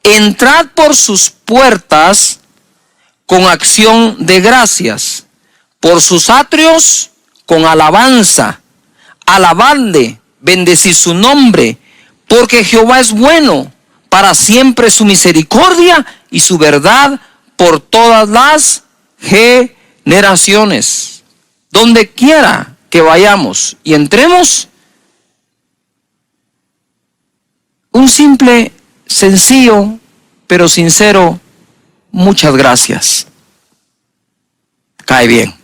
Entrad por sus puertas con acción de gracias, por sus atrios con alabanza. Alabadle, bendecid su nombre, porque Jehová es bueno, para siempre su misericordia y su verdad por todas las generaciones. Donde quiera que vayamos y entremos, un simple, sencillo, pero sincero, muchas gracias. Cae bien.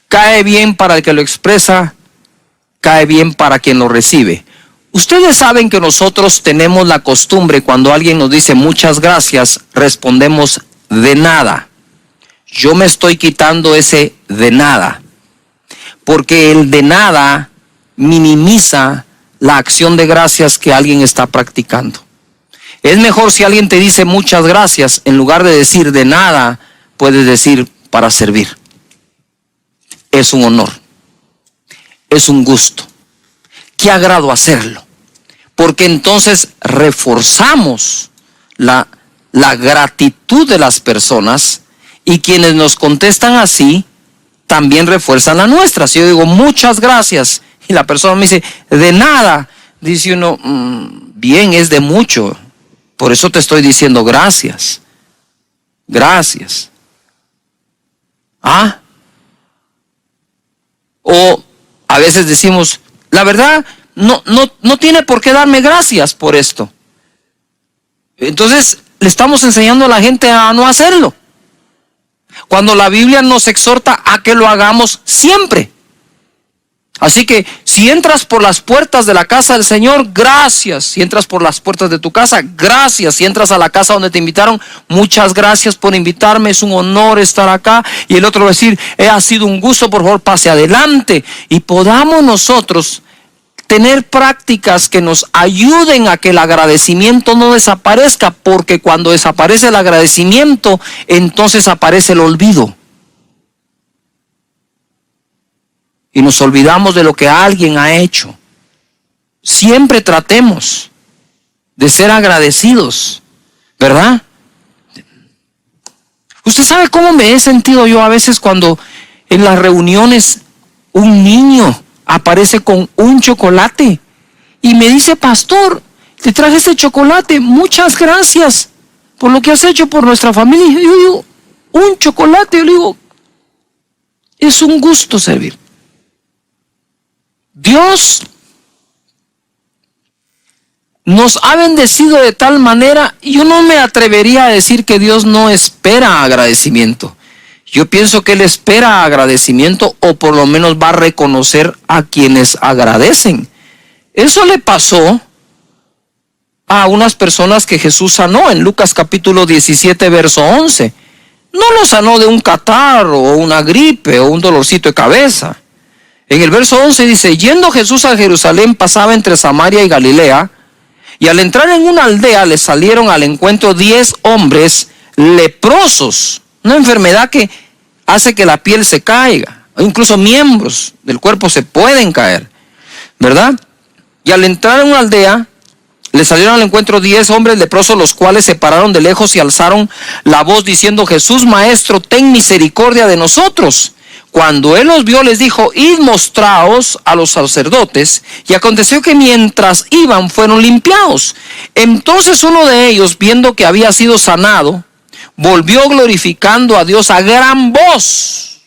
Cae bien para el que lo expresa, cae bien para quien lo recibe. Ustedes saben que nosotros tenemos la costumbre, cuando alguien nos dice muchas gracias, respondemos de nada. Yo me estoy quitando ese de nada, porque el de nada minimiza la acción de gracias que alguien está practicando. Es mejor si alguien te dice muchas gracias, en lugar de decir de nada, puedes decir para servir. Es un honor, es un gusto. Qué agrado hacerlo, porque entonces reforzamos la gratitud de las personas, y quienes nos contestan así también refuerzan la nuestra. Si yo digo muchas gracias y la persona me dice de nada, dice uno, bien, es de mucho, por eso te estoy diciendo gracias. Gracias. O a veces decimos, la verdad, no tiene por qué darme gracias por esto. Entonces le estamos enseñando a la gente a no hacerlo, cuando la Biblia nos exhorta a que lo hagamos siempre. Así que si entras por las puertas de la casa del Señor, gracias. Si entras por las puertas de tu casa, gracias. Si entras a la casa donde te invitaron, muchas gracias por invitarme, es un honor estar acá. Y el otro va a decir, ha sido un gusto, por favor pase adelante. Y podamos nosotros tener prácticas que nos ayuden a que el agradecimiento no desaparezca, porque cuando desaparece el agradecimiento, entonces aparece el olvido. Y nos olvidamos de lo que alguien ha hecho. Siempre tratemos de ser agradecidos, ¿verdad? Usted sabe cómo me he sentido yo a veces cuando en las reuniones un niño aparece con un chocolate y me dice, pastor, te traje este chocolate, muchas gracias por lo que has hecho por nuestra familia. Y yo digo, un chocolate, yo le digo, es un gusto servir. Dios nos ha bendecido de tal manera, yo no me atrevería a decir que Dios no espera agradecimiento. Yo pienso que Él espera agradecimiento, o por lo menos va a reconocer a quienes agradecen. Eso le pasó a unas personas que Jesús sanó en Lucas capítulo 17, verso 11. No lo sanó de un catarro o una gripe o un dolorcito de cabeza. En el verso 11 dice, yendo Jesús a Jerusalén, pasaba entre Samaria y Galilea, y al entrar en una aldea le salieron al encuentro 10 hombres leprosos, una enfermedad que hace que la piel se caiga, incluso miembros del cuerpo se pueden caer, ¿verdad? Y al entrar en una aldea, le salieron al encuentro 10 hombres leprosos, los cuales se pararon de lejos y alzaron la voz diciendo, Jesús, Maestro, ten misericordia de nosotros. Cuando él los vio, les dijo, id mostraos a los sacerdotes. Y aconteció que mientras iban, fueron limpiados. Entonces uno de ellos, viendo que había sido sanado, volvió glorificando a Dios a gran voz,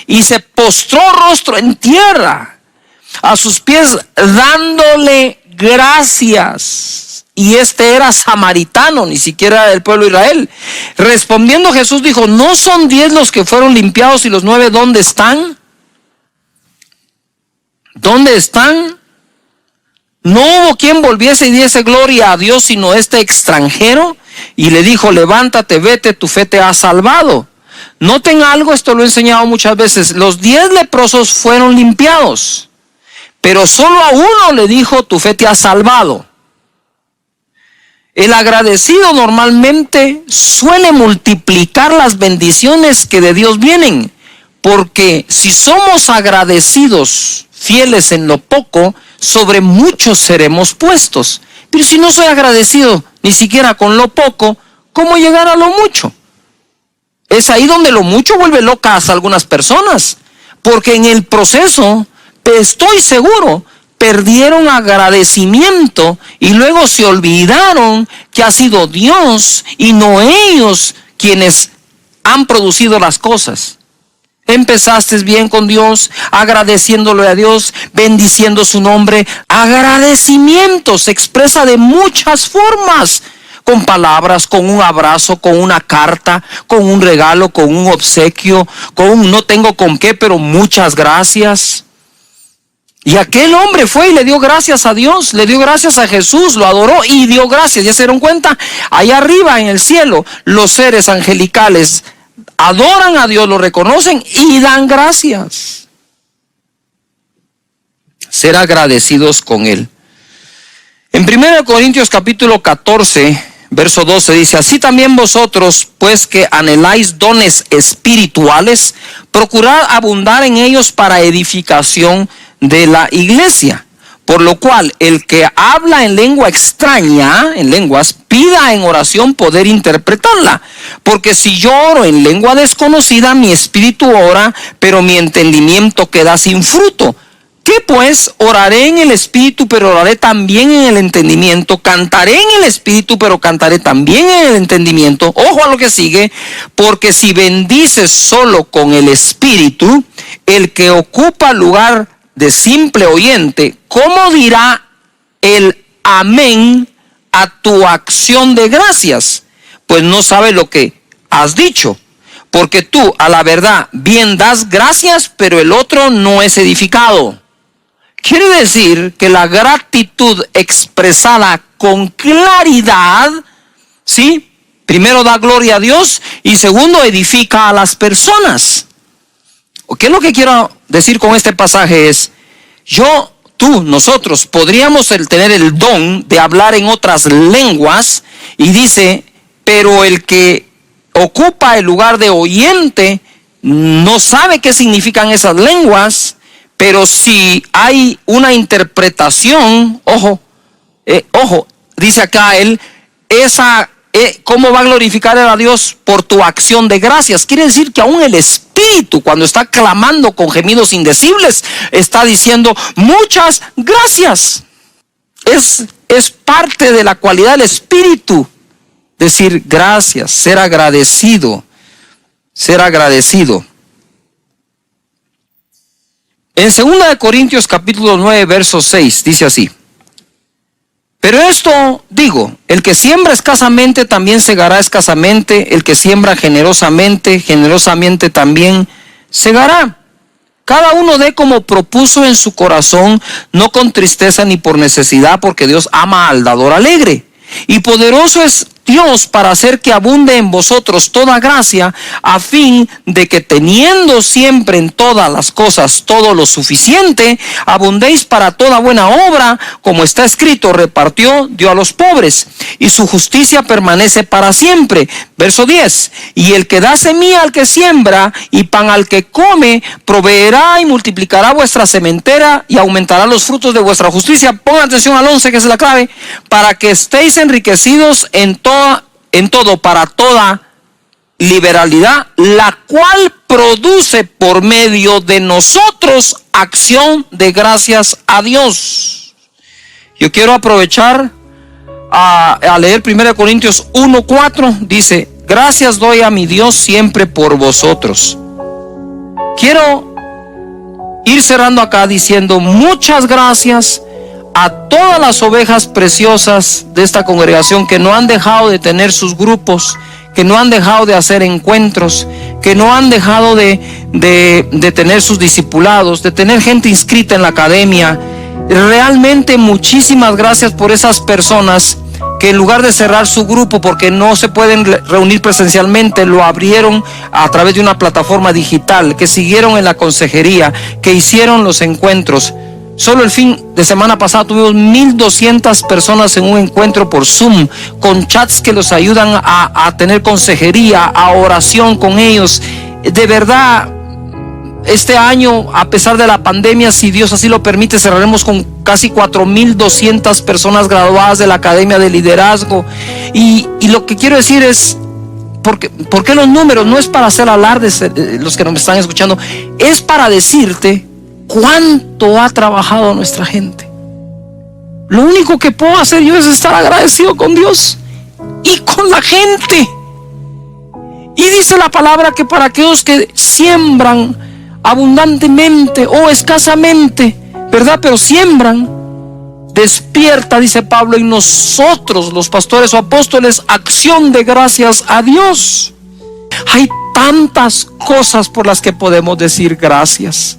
y se postró rostro en tierra a sus pies, dándole gracias. Y este era samaritano, ni siquiera era del pueblo de Israel. Respondiendo Jesús dijo, ¿no son 10 los que fueron limpiados y los 9 dónde están? ¿Dónde están? No hubo quien volviese y diese gloria a Dios, sino este extranjero. Y le dijo, levántate, vete, tu fe te ha salvado. Noten algo, esto lo he enseñado muchas veces. Los 10 leprosos fueron limpiados, pero solo a uno le dijo: tu fe te ha salvado. El agradecido normalmente suele multiplicar las bendiciones que de Dios vienen, porque si somos agradecidos, fieles en lo poco, sobre muchos seremos puestos. Pero si no soy agradecido ni siquiera con lo poco, ¿cómo llegar a lo mucho? Es ahí donde lo mucho vuelve locas a algunas personas, porque en el proceso, estoy seguro, perdieron agradecimiento y luego se olvidaron que ha sido Dios y no ellos quienes han producido las cosas. Empezaste bien con Dios, agradeciéndole a Dios, bendiciendo su nombre. Agradecimiento se expresa de muchas formas: con palabras, con un abrazo, con una carta, con un regalo, con un obsequio, con un no tengo con qué, pero muchas gracias. Y aquel hombre fue y le dio gracias a Dios, le dio gracias a Jesús, lo adoró y dio gracias. ¿Ya se dieron cuenta? Allá arriba en el cielo, los seres angelicales adoran a Dios, lo reconocen y dan gracias. Ser agradecidos con Él. En 1 Corintios capítulo 14, verso 12 dice: así también vosotros, pues que anheláis dones espirituales, procurad abundar en ellos para edificación de la iglesia. Por lo cual, el que habla en lengua extraña, en lenguas, pida en oración poder interpretarla. Porque si yo oro en lengua desconocida, mi espíritu ora, pero mi entendimiento queda sin fruto. ¿Qué pues? Oraré en el espíritu, pero oraré también en el entendimiento. Cantaré en el espíritu, pero cantaré también en el entendimiento. Ojo a lo que sigue. Porque si bendices solo con el espíritu, el que ocupa lugar de simple oyente, ¿cómo dirá el amén a tu acción de gracias? Pues no sabe lo que has dicho. Porque tú, a la verdad, bien das gracias, pero el otro no es edificado. Quiere decir que la gratitud expresada con claridad, ¿sí? Primero da gloria a Dios y segundo edifica a las personas. ¿Qué es lo que quiero decir con este pasaje? Es, nosotros podríamos tener el don de hablar en otras lenguas, y dice, pero el que ocupa el lugar de oyente no sabe qué significan esas lenguas, pero si hay una interpretación, ojo, dice acá él, ¿cómo va a glorificar a Dios? Por tu acción de gracias. Quiere decir que aún el Espíritu, cuando está clamando con gemidos indecibles, está diciendo muchas gracias. Es parte de la cualidad del Espíritu, decir gracias, ser agradecido, ser agradecido. En 2 Corintios capítulo 9, verso 6, dice así: pero esto digo, el que siembra escasamente también segará escasamente, el que siembra generosamente, generosamente también segará. Cada uno dé como propuso en su corazón, no con tristeza ni por necesidad, porque Dios ama al dador alegre. Y poderoso es Dios para hacer que abunde en vosotros toda gracia, a fin de que teniendo siempre en todas las cosas todo lo suficiente, abundéis para toda buena obra, como está escrito, repartió, dio a los pobres, y su justicia permanece para siempre. Verso 10, y el que da semilla al que siembra y pan al que come, proveerá y multiplicará vuestra sementera y aumentará los frutos de vuestra justicia. Pongan atención al 11, que es la clave, para que estéis enriquecidos en todo para toda liberalidad, la cual produce por medio de nosotros acción de gracias a Dios. Yo quiero aprovechar a leer 1 Corintios 1:4, dice: gracias doy a mi Dios siempre por vosotros. Quiero ir cerrando acá diciendo muchas gracias a todas las ovejas preciosas de esta congregación que no han dejado de tener sus grupos, que no han dejado de hacer encuentros, que no han dejado de tener sus discipulados, de tener gente inscrita en la academia. Realmente muchísimas gracias por esas personas que en lugar de cerrar su grupo porque no se pueden reunir presencialmente, lo abrieron a través de una plataforma digital, que siguieron en la consejería, que hicieron los encuentros. Solo el fin de semana pasado tuvimos 1,200 personas en un encuentro por Zoom, con chats que los ayudan a tener consejería, a oración con ellos. De verdad, este año, a pesar de la pandemia, si Dios así lo permite, cerraremos con casi 4,200 personas graduadas de la Academia de Liderazgo. Y lo que quiero decir es, ¿por qué los números? No es para hacer alardes, los que nos están escuchando, es para decirte cuánto ha trabajado nuestra gente. Lo único que puedo hacer yo es estar agradecido con Dios y con la gente. Y dice la palabra que para aquellos que siembran abundantemente o escasamente, ¿verdad? Pero siembran, despierta, dice Pablo, en nosotros, los pastores o apóstoles, acción de gracias a Dios. Hay tantas cosas por las que podemos decir gracias.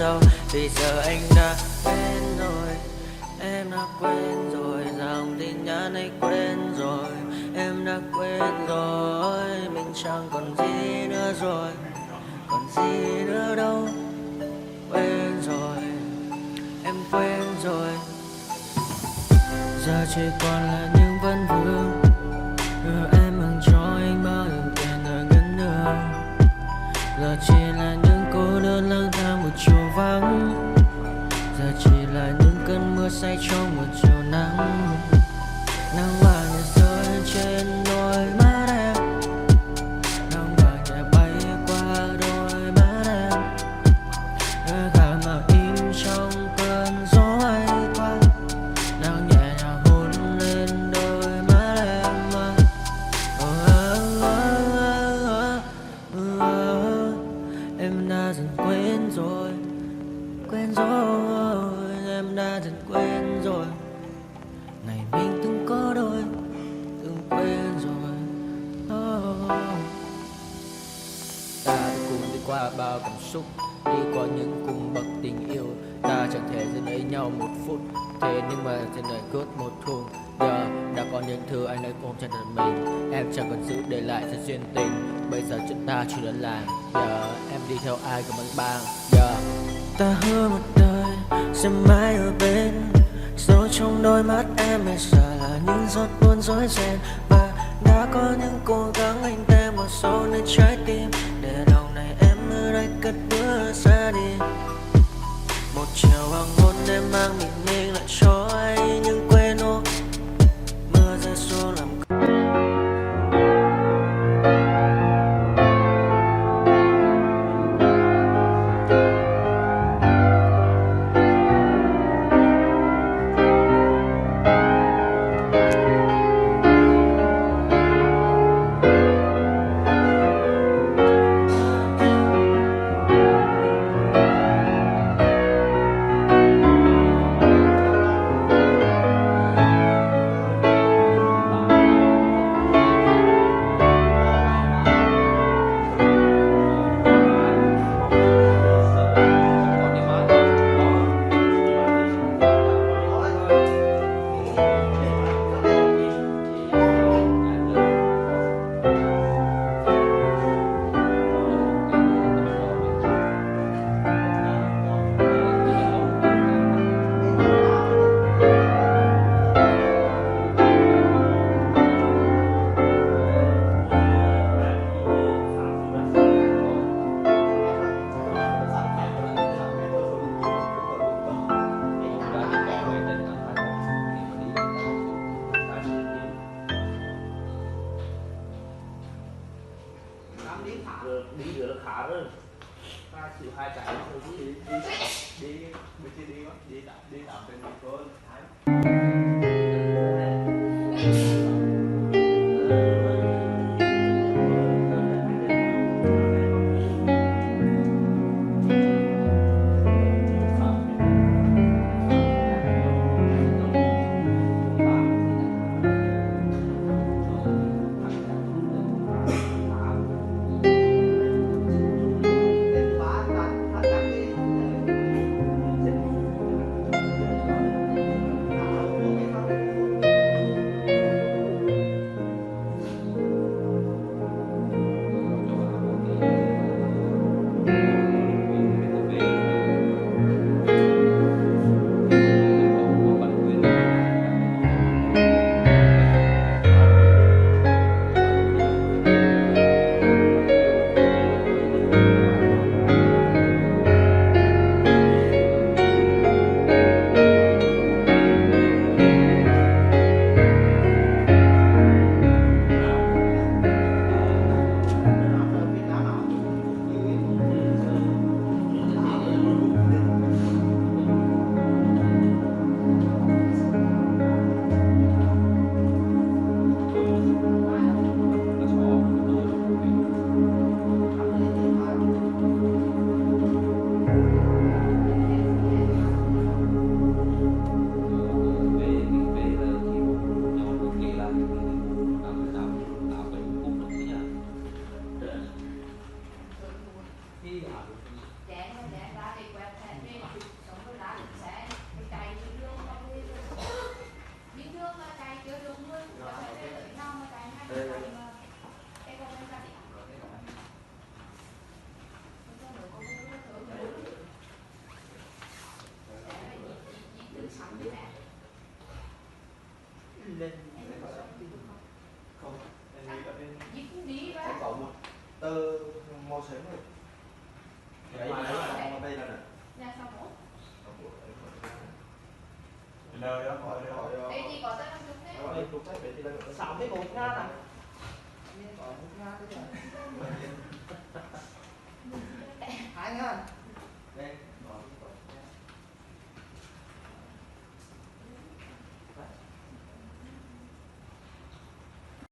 sau. Vì giờ anh đã quên rồi, em đã quên rồi, dòng tin nhắn anh quên rồi, em đã quên rồi, mình chẳng còn gì nữa rồi, còn gì nữa đâu. Quên rồi, em quên rồi. Giờ chỉ còn là những vấn vương, em mang cho anh bao nhiêu tiền ở ngân đường. Giờ chỉ là những cô đơn lang thang một chiều vắng, giờ chỉ là những cơn mưa say trong một chiều nắng. Nắng vàng nhẹ rơi trên đôi mắt em, nắng vàng nhẹ bay qua đôi mắt em, nơi gà mà im trong cơn gió ấy qua. Nắng nhẹ nhàng hôn lên đôi mắt em. Em đã dần quên rồi, quên rồi, em đã dần quên rồi. Ngày mình từng có đôi, từng quên rồi. Ta đã cùng đi qua bao cảm xúc, đi qua những cung bậc tình yêu. Ta chẳng thể giữ lấy nhau một phút, thế nhưng mà trên đời cướp một thu. Giờ đã có những thứ anh đã ôm trong đời mình, em chẳng còn giữ để lại sự duyên tình. Bây giờ chúng ta chỉ đơn làng, giờ em đi theo ai cũng bằng bang. Giờ ta hứa một đời sẽ mãi ở bên, dấu trong đôi mắt em bây giờ là những giọt buồn rối ren. Và đã có những cố gắng anh đem vào sâu nơi trái tim, để lòng này em ở đây cất bước xa đi. Một chiều hoàng hôn em mang mình lại cho anh những quên ô, mưa rơi xuống làm đi được là khá rồi. Ta chịu hai cái thôi đi làm trên một con Lên Không, em nghĩ là bên có một tờ màu xám rồi. Đấy là đây là nè. Nơi đó hỏi hỏi. Đây chỉ có 6 cái cột ra nè.